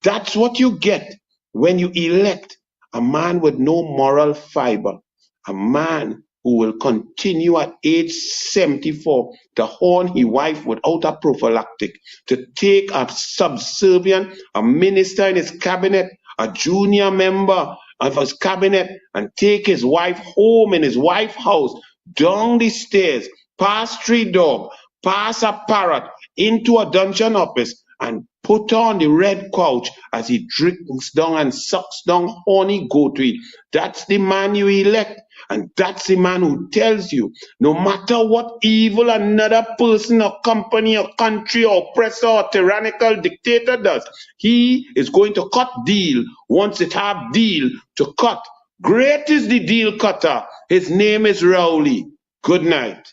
That's what you get when you elect a man with no moral fiber, a man who will continue at age 74 to horn his wife without a prophylactic, to take a subservient, a minister in his cabinet, a junior member of his cabinet, and take his wife home in his wife's house, down the stairs, past 3 dogs, past a parrot, into a dungeon office, and put on the red couch as he drinks down and sucks down horny goatweed. That's the man you elect. And that's the man who tells you, no matter what evil another person or company or country or oppressor or tyrannical dictator does, he is going to cut deal once it have deal to cut. Great is the deal cutter. His name is Rowley. Good night.